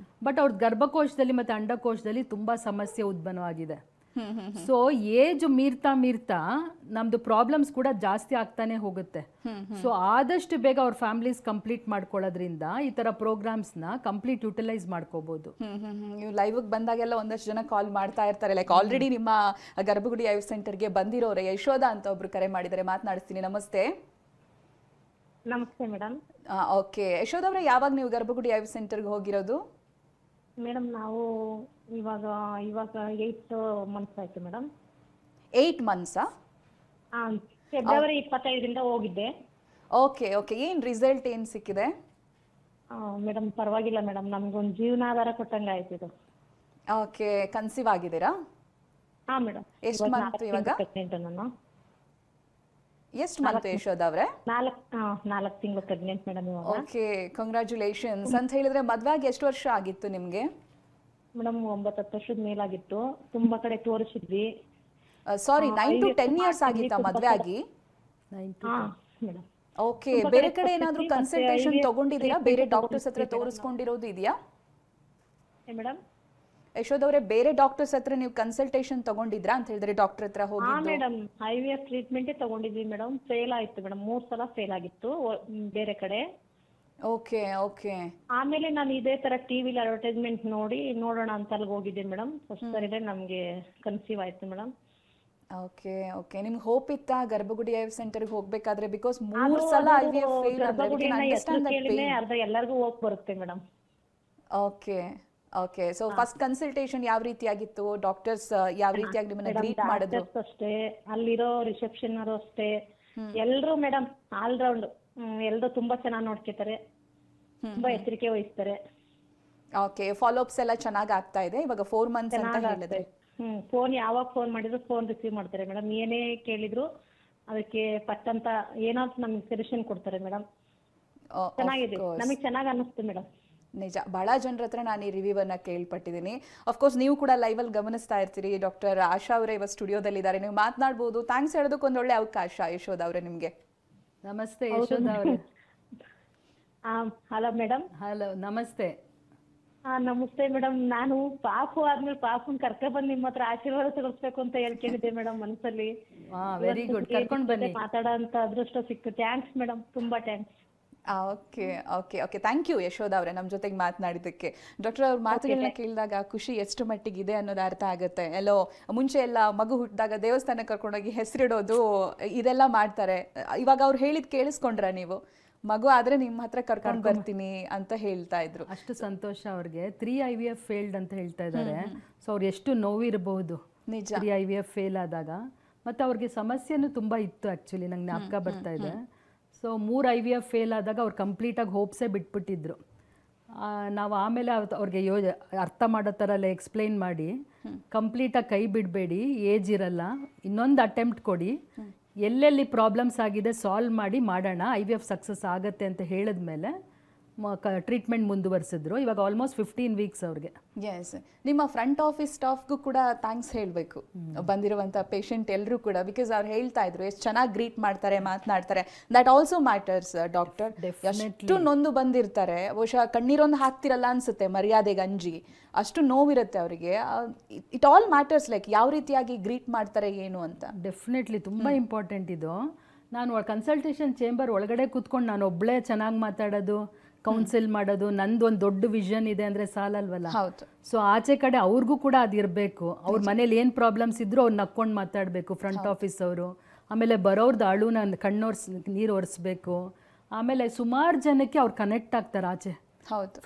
ಬಟ್ ಅವ್ರ ಗರ್ಭಕೋಶದಲ್ಲಿ ಮತ್ತು ಅಂಡಕೋಶದಲ್ಲಿ ತುಂಬ ಸಮಸ್ಯೆ ಉದ್ಭವವಾಗಿದೆ. ಸೊ ಏಜ್ ಮೀರ್ತಾ ನಮ್ದು ಪ್ರಾಬ್ಲಮ್ಸ್ ಕೂಡ ಜಾಸ್ತಿ ಆಗ್ತಾನೆ ಹೋಗುತ್ತೆ. ಸೊ ಆದಷ್ಟು ಬೇಗ ಅವ್ರ ಫ್ಯಾಮಿಲೀಸ್ ಕಂಪ್ಲೀಟ್ ಮಾಡ್ಕೊಳ್ಳೋದ್ರಿಂದ ಈ ತರ ಪ್ರೋಗ್ರಾಮ್ಸ್ ನ ಕಂಪ್ಲೀಟ್ ಯುಟಿಲೈಸ್ ಮಾಡ್ಕೋಬಹುದು. ನೀವು ಲೈವ್ ಬಂದಾಗೆಲ್ಲ ಒಂದಷ್ಟು ಜನ ಕಾಲ್ ಮಾಡ್ತಾ ಇರ್ತಾರೆ. ಲೈಕ್ ಆಲ್ರೆಡಿ ನಿಮ್ಮ ಗರ್ಭಗುಡಿ IVF ಸೆಂಟರ್ಗೆ ಬಂದಿರೋರೆ ಯಶೋಧ ಅಂತ ಒಬ್ರು ಕರೆ ಮಾಡಿದರೆ, ಮಾತನಾಡಿಸ್ತೀನಿ. ನಮಸ್ತೆ. ನಮಸ್ತೆ ಮೇಡಮ್. ಓಕೆ, ಯಶೋಧ ಅವರೇ, ಯಾವಾಗ ನೀವು ಗರ್ಭಗುಡಿ IVF ಸೆಂಟರ್ಗೆ ಹೋಗಿರೋದು? ಮೇಡಮ್ ನಾವು ಇವಾಗ 8 months ಆಯ್ತು ಮೇಡಮ್. 8 months? ಫೆಬ್ರವರಿ 25ರಿಂದ ಹೋಗಿದ್ದೆ. ಓಕೆ ಓಕೆ, ಏನು ರಿಸಲ್ಟ್ ಏನು ಸಿಕ್ಕಿದೆ? ಮೇಡಮ್ ಪರವಾಗಿಲ್ಲ ಮೇಡಮ್, ನಮಗೊಂದು ಜೀವನಾಧಾರ ಕೊಟ್ಟಂಗೆ ಆಯ್ತು ಇದು. ಓಕೆ, ಕನ್ಸೀವ್ ಆಗಿದ್ದೀರಾ? ಹಾಂ ಮೇಡಮ್. ಎಷ್ಟು ಮಂತ್ ಇವಾಗ? ಪ್ರೆಗ್ನೆಂಟ್ ನಾನು. ಎಷ್ಟು ಮಂತ್ ಯಶೋದ್ ಅವ್ರೆ? 4 ತಿಂಗಳು ಪ್ರೆಗ್ನೆಂಟ್ ಮೇಡಮ್ ಇವಾಗ. Okay, congratulations. ಅಂತ ಹೇಳಿದ್ರೆ ಮದ್ವೆ ಆಗಿ ಎಷ್ಟು ವರ್ಷ ಆಗಿತ್ತು ನಿಮ್ಗೆ? ಮೇಡಮ್ 9-10 ವರ್ಷದ ಮೇಲಾಗಿತ್ತು. ತುಂಬಾ ಕಡೆ ತೋರಿಸಿದ್ವಿ. ಸಾರಿ, 9 to 10 ಇಯರ್ಸ್ ಆಗಿತ್ತಾ ಮದ್ವೆ ಆಗಿ? ಹಾ ಮೇಡಮ್. ಓಕೆ, ಬೇರೆ ಕಡೆ ಏನಾದ್ರೂ ಕನ್ಸಲ್ಟೇಷನ್ ತಗೊಂಡಿದ್ದೀರಾ? ಬೇರೆ ಡಾಕ್ಟರ್ಸ್ ಹತ್ರ ತೋರಿಸ್ಕೊಂಡಿರೋದು ಇದೆಯಾ ಮೇಡಮ್? ಯಶೋದ್ ಅವರೇ, ಬೇರೆ ಡಾಕ್ಟರ್ಸ್ ಹತ್ರ ನೀವು ಕನ್ಸಲ್ಟೇಷನ್ ತಗೊಂಡಿದ್ರಾ ಅಂತ ಹೇಳಿದ್ರೆ ಡಾಕ್ಟರ್ ಹತ್ರ ಹಾ ಹೋಗಿದ್ದು? ಮೇಡಮ್, IVF ಟ್ರೀಟ್ಮೆಂಟೇ ತಗೊಂಡಿದ್ವಿ ಮೇಡಮ್. ಫೇಲ್ ಆಯ್ತು ಮೇಡಮ್, 3 ಸಲ ಫೇಲ್ ಆಗಿತ್ತು ಬೇರೆ ಕಡೆ. Okay okay. ಆಮೇಲೆ ನಾನು ಇದೇ ತರ ಟಿವಿಲಿ ಅಡ್ವರ್ಟೈಸ್ಮೆಂಟ್ ನೋಡಿ ನೋಡೋಣ ಅಂತ ಅಲ್ಲಿಗೆ ಹೋಗಿದ್ದೆ ಮೇಡಮ್. ಫಸ್ಟ್ ಸರಿನೇ ನಮ್ಗೆ ಕನ್ಸೀವ್ ಆಯ್ತು ಮೇಡಮ್. Okay okay. ನಿಮ್ಗೆ ಹೋಪ್ ಇತ್ತಾ ಗರ್ಭಗುಡಿ ಐವಿಎಫ್ ಸೆಂಟರ್ಗೆ ಹೋಗ್ಬೇಕಾದ್ರೆ? ಬಿಕಾಸ್ 3 ಸಲ IVF ಫೇಲ್ ಅಂದ್ರೆ we can understand that pain. ಅರ್ಧ ಎಲ್ಲರಿಗೂ ಹೋಗ್ ಬರುತ್ತೆ madam. Okay okay. So first consultation ಯಾವ ರೀತಿಯಾಗಿತ್ತು? ಡಾಕ್ಟರ್ಸ್ ಯಾವ ರೀತಿಯಾಗಿ ನಿಮ್ಮನ್ನ ಗ್ರೀಟ್ ಮಾಡಿದ್ರು? ಅಷ್ಟೇ, ಅಲ್ಲಿರೋ ರಿಸೆಪ್ಷನ್ ಅವರು ಅಷ್ಟೇ, ಎಲ್ರು ಮೇಡಮ್ ಆಲ್ ರೌಂಡ್ ಎಲ್ರು ತುಂಬಾ ಚೆನ್ನಾಗಿ ನೋಡ್ಕೊತಾರೆ, ತುಂಬಾ ಎಚ್ಚರಿಕೆ ವಹಿಸ್ತಾರೆ. ಓಕೆ, ಫಾಲೋ ಅಪ್ಸ್ ಎಲ್ಲ ಚೆನ್ನಾಗಿ ಆಗ್ತಾ ಇದೆ ಇವಾಗ 4 ಮಂತ್ಸ್ ಅಂತ ಹೇಳಿದ್ರೆ? ಫೋನ್ ಯಾವಾಗ ಫೋನ್ ಮಾಡಿದ್ರು ಫೋನ್ ರಿಸೀವ್ ಮಾಡ್ತಾರೆ ಮೇಡಮ್. ಏನೇ ಕೇಳಿದ್ರು ಅದಕ್ಕೆ ಪಟ್ಟಂತ ಏನಾದ್ರು ನಮ್ಗೆ ಸೊಲ್ಯೂಷನ್ ಕೊಡ್ತಾರೆ ಮೇಡಮ್. ಚೆನ್ನಾಗಿದೆ, ನಮಗೆ ಚೆನ್ನಾಗಿ ಅನ್ನಿಸ್ತು ಮೇಡಮ್. ನಿಜ, ಬಹಳ ಜನರ ಹತ್ರ ನಾನು ಈ ರಿವ್ಯೂ ಅನ್ನ ಕೇಳ್ಪಟ್ಟಿದ್ದೀನಿ. ಅಫ್ಕೋರ್ಸ್ ನೀವು ಕೂಡ ಲೈವ್ ಅಲ್ಲಿ ಗಮನಿಸ್ತಾ ಇರ್ತೀರಿ. ಡಾಕ್ಟರ್ ಆಶಾ ಅವರೇ ಇವತ್ತು ಸ್ಟುಡಿಯೋದಲ್ಲಿ ಇದ್ದಾರೆ, ನೀವು ಮಾತನಾಡಬಹುದು. ಥ್ಯಾಂಕ್ಸ್ ಹೇಳೋದಕ್ಕೆ ಒಂದೊಳ್ಳೆ ಅವಕಾಶ ಯಶೋದ್ ಅವರೇ ನಿಮ್ಗೆ. ನಮಸ್ತೆ ಯಶೋಧ ಅವರೇ. Hello madam. ಹಲೋ, ನಮಸ್ತೆ. ನಮಸ್ತೆ ಮೇಡಮ್. ನಾನು ಪಾಪು ಆದ್ಮೇಲೆ ಪಾಪುನ್ ಕರ್ಕೊಂಡ್ ನಿಮ್ಮ ಹತ್ರ ಆಶೀರ್ವಾದ ತಗೊಳ್ಸ್ಬೇಕು ಅಂತ ಹೇಳ್ಕೊಂಡಿದ್ದೆ ಮೇಡಮ್ ಮನಸ್ಸಲ್ಲಿ. ವೆರಿ ಗುಡ್, ಕರ್ಕೊಂಡ್ ಬನ್ನಿ. ಮಾತಾಡೋ ಅಂತ ಅದೃಷ್ಟ ಸಿಕ್ತು. ಥ್ಯಾಂಕ್ಸ್ ಮೇಡಮ್, ತುಂಬಾ thanks. Okay okay okay. Thank you Yashoda ಅವರೇ ನಮ್ಮ ಜೊತೆಗೆ ಮಾತನಾಡಿದ್ದಕ್ಕೆ. ಡಾಕ್ಟರ್ ಅವ್ರ ಮಾತುಗಳನ್ನ ಕೇಳಿದಾಗ ಖುಷಿ ಎಷ್ಟು ಮಟ್ಟಿಗಿದೆ ಅನ್ನೋದು ಅರ್ಥ ಆಗುತ್ತೆ. ಎಲ್ಲೋ ಮುಂಚೆ ಎಲ್ಲ ಮಗು ಹುಟ್ಟಿದಾಗ ದೇವಸ್ಥಾನಕ್ಕೆ ಕರ್ಕೊಂಡೋಗಿ ಹೆಸರಿಡೋದು ಇದೆಲ್ಲ ಮಾಡ್ತಾರೆ. ಇವಾಗ ಅವ್ರು ಹೇಳಿದ್ ಕೇಳಿಸ್ಕೊಂಡ್ರ ನೀವು? ಮಗು ಆದ್ರೆ ನಿಮ್ಮ ಹತ್ರ ಕರ್ಕೊಂಡು ಬರ್ತೀನಿ ಅಂತ ಹೇಳ್ತಾ ಇದ್ರು. ಅಷ್ಟು ಸಂತೋಷ ಅವ್ರಿಗೆ. 3 IVF ಫೇಲ್ಡ್ ಅಂತ ಹೇಳ್ತಾ ಇದ್ದಾರೆ. ಸೊ ಅವ್ರು ಎಷ್ಟು ನೋವಿರಬಹುದು 3 IVF ಫೇಲ್ ಆದಾಗ. ಮತ್ತೆ ಅವ್ರಿಗೆ ಸಮಸ್ಯೆನೂ ತುಂಬಾ ಇತ್ತು ಆಕ್ಚುಲಿ, ನಂಗೆ ಜ್ಞಾಪಕ ಬರ್ತಾ ಇದೆ. ಸೊ 3 IVF ಫೇಲ್ ಆದಾಗ ಅವ್ರು ಕಂಪ್ಲೀಟಾಗಿ ಹೋಪ್ಸೇ ಬಿಟ್ಬಿಟ್ಟಿದ್ರು. ನಾವು ಆಮೇಲೆ ಅವ್ರಿಗೆ ಅರ್ಥ ಮಾಡೋ ಥರ ಎಲ್ಲ ಎಕ್ಸ್ಪ್ಲೈನ್ ಮಾಡಿ, ಕಂಪ್ಲೀಟಾಗಿ ಕೈ ಬಿಡಬೇಡಿ, ಏಜ್ ಇರಲ್ಲ, ಇನ್ನೊಂದು ಅಟೆಂಪ್ಟ್ ಕೊಡಿ, ಎಲ್ಲೆಲ್ಲಿ ಪ್ರಾಬ್ಲಮ್ಸ್ ಆಗಿದೆ ಸಾಲ್ವ್ ಮಾಡಿ ಮಾಡೋಣ, IVF ಸಕ್ಸಸ್ ಆಗುತ್ತೆ ಅಂತ ಹೇಳಿದ್ಮೇಲೆ ಟ್ರೀಟ್ಮೆಂಟ್ ಮುಂದುವರಿಸಿದ್ರು. ಇವಾಗ ಆಲ್ಮೋಸ್ಟ್ 15 ವೀಕ್ಸ್ ಅವ್ರಿಗೆ. ಎಸ್, ನಿಮ್ಮ ಫ್ರಂಟ್ ಆಫೀಸ್ ಸ್ಟಾಫ್ಗೂ ಕೂಡ ಥ್ಯಾಂಕ್ಸ್ ಹೇಳಬೇಕು, ಬಂದಿರುವಂಥ ಪೇಷಂಟ್ ಎಲ್ಲರೂ ಕೂಡ. ಬಿಕಾಸ್ ಅವ್ರು ಹೇಳ್ತಾ ಇದ್ರು ಎಷ್ಟು ಚೆನ್ನಾಗಿ ಗ್ರೀಟ್ ಮಾಡ್ತಾರೆ, ಮಾತನಾಡ್ತಾರೆ. That also matters doctor. ಎಷ್ಟು ನೊಂದು ಬಂದಿರ್ತಾರೆ, ಬಹುಶಃ ಕಣ್ಣೀರೊಂದು ಹಾಕ್ತಿರಲ್ಲ ಅನ್ಸುತ್ತೆ ಮರ್ಯಾದೆಗೆ ಅಂಜಿ, ಅಷ್ಟು ನೋವಿರುತ್ತೆ ಅವರಿಗೆ. ಇಟ್ ಆಲ್ ಮ್ಯಾಟರ್ಸ್, ಲೈಕ್ ಯಾವ ರೀತಿಯಾಗಿ ಗ್ರೀಟ್ ಮಾಡ್ತಾರೆ ಏನು ಅಂತ. ಡೆಫಿನೆಟ್ಲಿ ತುಂಬ ಇಂಪಾರ್ಟೆಂಟ್ ಇದು. ನಾನು ಕನ್ಸಲ್ಟೇಷನ್ ಚೇಂಬರ್ ಒಳಗಡೆ ಕೂತ್ಕೊಂಡು ನಾನು ಒಬ್ಬಳೇ ಚೆನ್ನಾಗಿ ಮಾತಾಡೋದು, ಕೌನ್ಸಿಲ್ ಮಾಡೋದು, ನಂದು ಒಂದು ದೊಡ್ಡ ವಿಷನ್ ಇದೆ ಅಂದರೆ ಸಾಲಲ್ವಲ್ಲ. ಸೊ ಆಚೆ ಕಡೆ ಅವ್ರಿಗೂ ಕೂಡ ಅದಿರಬೇಕು. ಅವ್ರ ಮನೇಲಿ ಏನು ಪ್ರಾಬ್ಲಮ್ಸ್ ಇದ್ರು ಅವ್ರು ನಕ್ಕೊಂಡು ಮಾತಾಡಬೇಕು ಫ್ರಂಟ್ ಆಫೀಸ್ ಅವರು. ಆಮೇಲೆ ಬರೋರ್ದು ಅಳು ನಾನು ನೀರು ಒರೆಸ್ಬೇಕು. ಆಮೇಲೆ ಸುಮಾರು ಜನಕ್ಕೆ ಅವ್ರು ಕನೆಕ್ಟ್ ಆಗ್ತಾರೆ ಆಚೆ.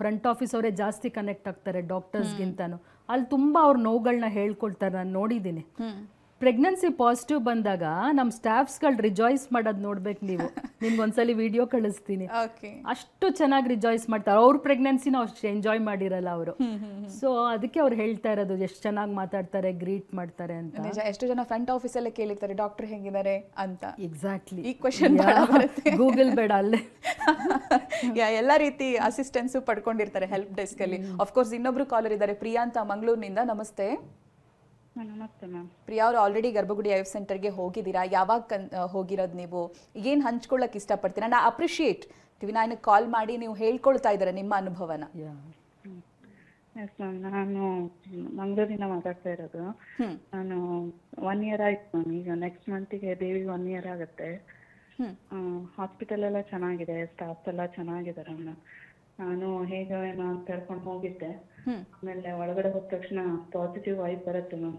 ಫ್ರಂಟ್ ಆಫೀಸ್ ಅವರೇ ಜಾಸ್ತಿ ಕನೆಕ್ಟ್ ಆಗ್ತಾರೆ ಡಾಕ್ಟರ್ಸ್ಗಿಂತನೂ. ಅಲ್ಲಿ ತುಂಬ ಅವ್ರ ನೋವುಗಳನ್ನ ಹೇಳ್ಕೊಳ್ತಾರೆ, ನಾನು ನೋಡಿದ್ದೀನಿ. ಪ್ರೆಗ್ನೆನ್ಸಿ ಪಾಸಿಟಿವ್ ಬಂದಾಗ ನಮ್ಮ ಸ್ಟಾಫ್ಸ್ಗಳು ರಿಜಾಯ್ಸ್ ಮಾಡೋದು ನೋಡ್ಬೇಕು ನೀವು. ನಿಮ್ಗೊಂದ್ಸಲಿ ವಿಡಿಯೋ ಕಳಿಸ್ತೀನಿ. ಅಷ್ಟು ಚೆನ್ನಾಗಿ ರಿಜಾಯ್ಸ್ ಮಾಡ್ತಾರೆ. ಅವ್ರ ಪ್ರೆಗ್ನೆನ್ಸಿನ ಅಷ್ಟು ಎಂಜಾಯ್ ಮಾಡಿರಲ್ಲ ಅವರು. ಸೊ ಅದಕ್ಕೆ ಅವ್ರು ಹೇಳ್ತಾ ಇರೋದು ಎಷ್ಟು ಚೆನ್ನಾಗಿ ಮಾತಾಡ್ತಾರೆ, ಗ್ರೀಟ್ ಮಾಡ್ತಾರೆ ಅಂತ. ಎಷ್ಟು ಜನ ಫ್ರಂಟ್ ಆಫೀಸ್ ಅಲ್ಲೇ ಕೇಳಿರ್ತಾರೆ ಡಾಕ್ಟರ್ ಹೆಂಗಿದ್ದಾರೆ ಅಂತ. ಎಕ್ಸಾಕ್ಟ್ಲಿ, ಈ ಕ್ವೆಶ್ಚನ್ ಗೂಗಲ್ ಬೇಡ ಅಲ್ಲೇ ಎಲ್ಲ ರೀತಿ ಅಸಿಸ್ಟೆನ್ಸ್ ಪಡ್ಕೊಂಡಿರ್ತಾರೆ ಹೆಲ್ಪ್ ಡೆಸ್ಕ್ ಅಲ್ಲಿ. ಅಫ್ಕೋರ್ಸ್ ಇನ್ನೊಬ್ರು ಕಾಲರ್ ಇದ್ದಾರೆ, ಪ್ರಿಯಾ ಅಂತ ಮಂಗಳೂರಿನಿಂದ. ನಮಸ್ತೆ. ನಮಸ್ತೆ ಮ್ಯಾಮ್. ಪ್ರಿಯಾ ಅವರು ಆಲ್ರೆಡಿ ಗರ್ಭಗುಡಿ ಐವಿಎಫ್ ಸೆಂಟರ್ಗೆ ಹೋಗಿದ್ದೀರಾ? ಯಾವಾಗ ಹೋಗಿರೋದು ನೀವು? ಏನು ಹಂಚ್ಕೊಳ್ಳೋಕೆ ಇಷ್ಟಪಡ್ತೀರಾ? ನಾ ಅಪ್ರಿಷಿಯೇಟ್ ಟಿವಿ9 ಕಾಲ್ ಮಾಡಿ ನೀವು ಹೇಳ್ಕೊಳ್ತಾ ಇದ್ದಾರೆ ನಿಮ್ಮ ಅನುಭವನ. ಎಸ್ ಮ್ಯಾಮ್, ನಾನು ಮಂಗಳೂರಿಂದ ಮಾತಾಡ್ತಾ ಇರೋದು. ನಾನು 1 ಇಯರ್ ಆಯ್ತು ಮ್ಯಾಮ್. ಈಗ ನೆಕ್ಸ್ಟ್ ಮಂತಿಗೆ ಬೇಬಿಗೆ 1 ಇಯರ್ ಆಗುತ್ತೆ. ಹಾಸ್ಪಿಟಲ್ ಎಲ್ಲ ಚೆನ್ನಾಗಿದೆ, ಸ್ಟಾಫ್ ಎಲ್ಲ ಚೆನ್ನಾಗಿದ್ದಾರೆ ಮ್ಯಾಮ್. ನಾನು ಹೇಗೋ ಏನೋ ಅಂತ ಹೇಳ್ಕೊಂಡು ಹೋಗಿದ್ದೆ. ಆಮೇಲೆ ಒಳಗಡೆ ಹೋದ ತಕ್ಷಣ ಪಾಸಿಟಿವ್ ವೈಬ್ ಬರುತ್ತೆ ಮ್ಯಾಮ್.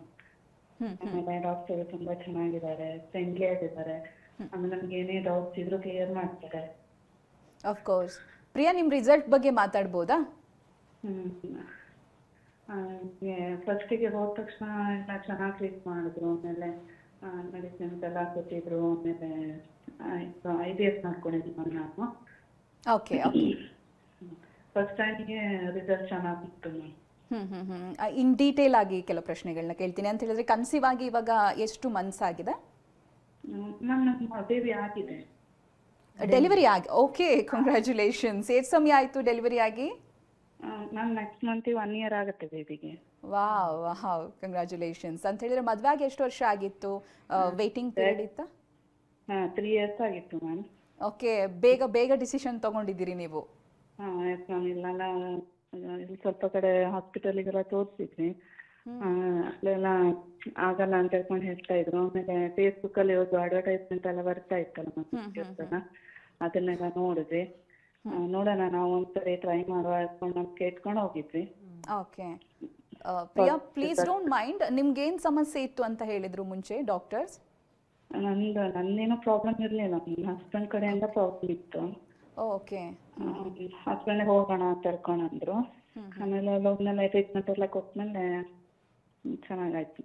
ಆಮೇಲೆ ಡಾಕ್ಟರ್ ತುಂಬಾ ಚೆನ್ನಾಗಿದ್ದಾರೆ, ಫ್ರೆಂಡ್ಲಿ ಆಗಿದ್ದಾರೆ. ಆಮೇಲೆ ನಮ್ಗೆ ಏನೇ ಡೌಟ್ಸ್ ಇದ್ರು ಕ್ಲಿಯರ್ ಮಾಡ್ತಾರೆ. Of course. ಪ್ರಿಯಾ, ನಿಮ್ ರಿಸಲ್ಟ್ ಬಗ್ಗೆ ಮಾತಾಡ್ಬೋದಾ? ಫಸ್ಟಿಗೆ ಹೋದ ತಕ್ಷಣ ಎಲ್ಲ ಚೆನ್ನಾಗಿ ಟ್ರೀಟ್ ಮಾಡಿದ್ರು. ಆಮೇಲೆ ಮೆಡಿಸಿನ್ಸ್ ಎಲ್ಲ ಕೊಟ್ಟಿದ್ರು. ಆಮೇಲೆ IVF ಮಾಡ್ಕೊಂಡಿದ್ದೆ ಮ್ಯಾಮ್ ನಾನು. Okay okay. ಫಸ್ಟ್ ಟೈಮ್ಗೆ ರಿಸಲ್ಟ್ ಚೆನ್ನಾಗಿತ್ತು ಮ್ಯಾಮ್. ಇನ್ ಡೀಟೇಲ್ ಆಗಿ ಕೆಲವು ಪ್ರಶ್ನೆಗಳನ್ನ ಕೇಳ್ತೀನಿ. ಅಂತ ಹೇಳಿದ್ರೆ ಕನ್ಸೀವ್ ಆಗಿ ಇವಾಗ ಎಷ್ಟು ಮಂತ್ಸ್ ಆಗಿದೆ? ನನ್ನ ಬೇಬಿ ಆಗಿದೆ. ಡೆಲಿವರಿ ಆಗಿ, ಓಕೆ, ಕಂಗ್ರ್ಯಾಚುಲೇಷನ್ಸ್. ಎಷ್ಟು ಸಮಯ ಆಯಿತು ಡೆಲಿವರಿ ಆಗಿ? ಮ್ಯಾಮ್ ನೆಕ್ಸ್ಟ್ ಮಂತ್ 1 year ಆಗುತ್ತೆ ಬೇಬಿಗೆ. Wow wow, congratulations. ಅಂತ ಹೇಳಿದ್ರೆ ಮದುವೆ ಆಗಿ ಎಷ್ಟು ವರ್ಷ ಆಗಿತ್ತು? ವೇಟಿಂಗ್ ಪೀರಿಯಡ್ ಇತ್ತಾ? 3 years ಆಗಿತ್ತು ಮ್ಯಾಮ್. ಓಕೆ, ಬೇಗ ಬೇಗ ಡಿಸಿಷನ್ ತಗೊಂಡಿದ್ದೀರಿ ನೀವು. Yes ma'am. ಇಲ್ಲೆಲ್ಲ ಇಲ್ಲಿ ಸ್ವಲ್ಪ ಕಡೆ ಹಾಸ್ಪಿಟಲಿಗೆಲ್ಲ ತೋರಿಸಿದ್ವಿ, ಅಲ್ಲೆಲ್ಲ ಆಗಲ್ಲ ಅಂತ ಹೇಳ್ಕೊಂಡು ಹೇಳ್ತಾ ಇದ್ರು. ಆಮೇಲೆ ಫೇಸ್ಬುಕ್ ಅಲ್ಲಿ ಒಂದು ಅಡ್ವರ್ಟೈಸ್ಮೆಂಟ್ ಎಲ್ಲ ಬರ್ತಾ ಇತ್ತಲ್ಲ ಮ್ಯಾಮ್, ಅದನ್ನೆಲ್ಲ ನೋಡಿದ್ವಿ. ನೋಡೋಣ ನಾವು ಒಂದ್ಸರಿ ಟ್ರೈ ಮಾಡುವ ಹೇಳ್ಕೊಂಡು ನಮ್ಗೆ ಇಟ್ಕೊಂಡು ಹೋಗಿದ್ವಿ. Okay Priya, please don't mind, ನಿಮ್ಗೆ ಏನು ಸಮಸ್ಯೆ ಇತ್ತು ಅಂತ ಹೇಳಿದ್ರು ಮುಂಚೆ ಡಾಕ್ಟರ್ಸ್? ನಂದೇನೋ ಪ್ರಾಬ್ಲಮ್ ಇರಲಿಲ್ಲ, ನನ್ನ ಹಸ್ಬೆಂಡ್ ಕಡೆಯಿಂದ ಪ್ರಾಬ್ಲಮ್ ಇತ್ತು. ಓಕೆ. ಹಸ್ಬೆಂಡ್ ಹೋಗೋಣ ಅಂತ ಹೇಳ್ಕೊಂಡ್ರು. ಆಮೇಲೆ ಹೋಗ್ಮೇಲೆ ಟ್ರೀಟ್ಮೆಂಟ್ ಎಲ್ಲ ಕೊಟ್ಮೇಲೆ ಚೆನ್ನಾಗಾಯ್ತು.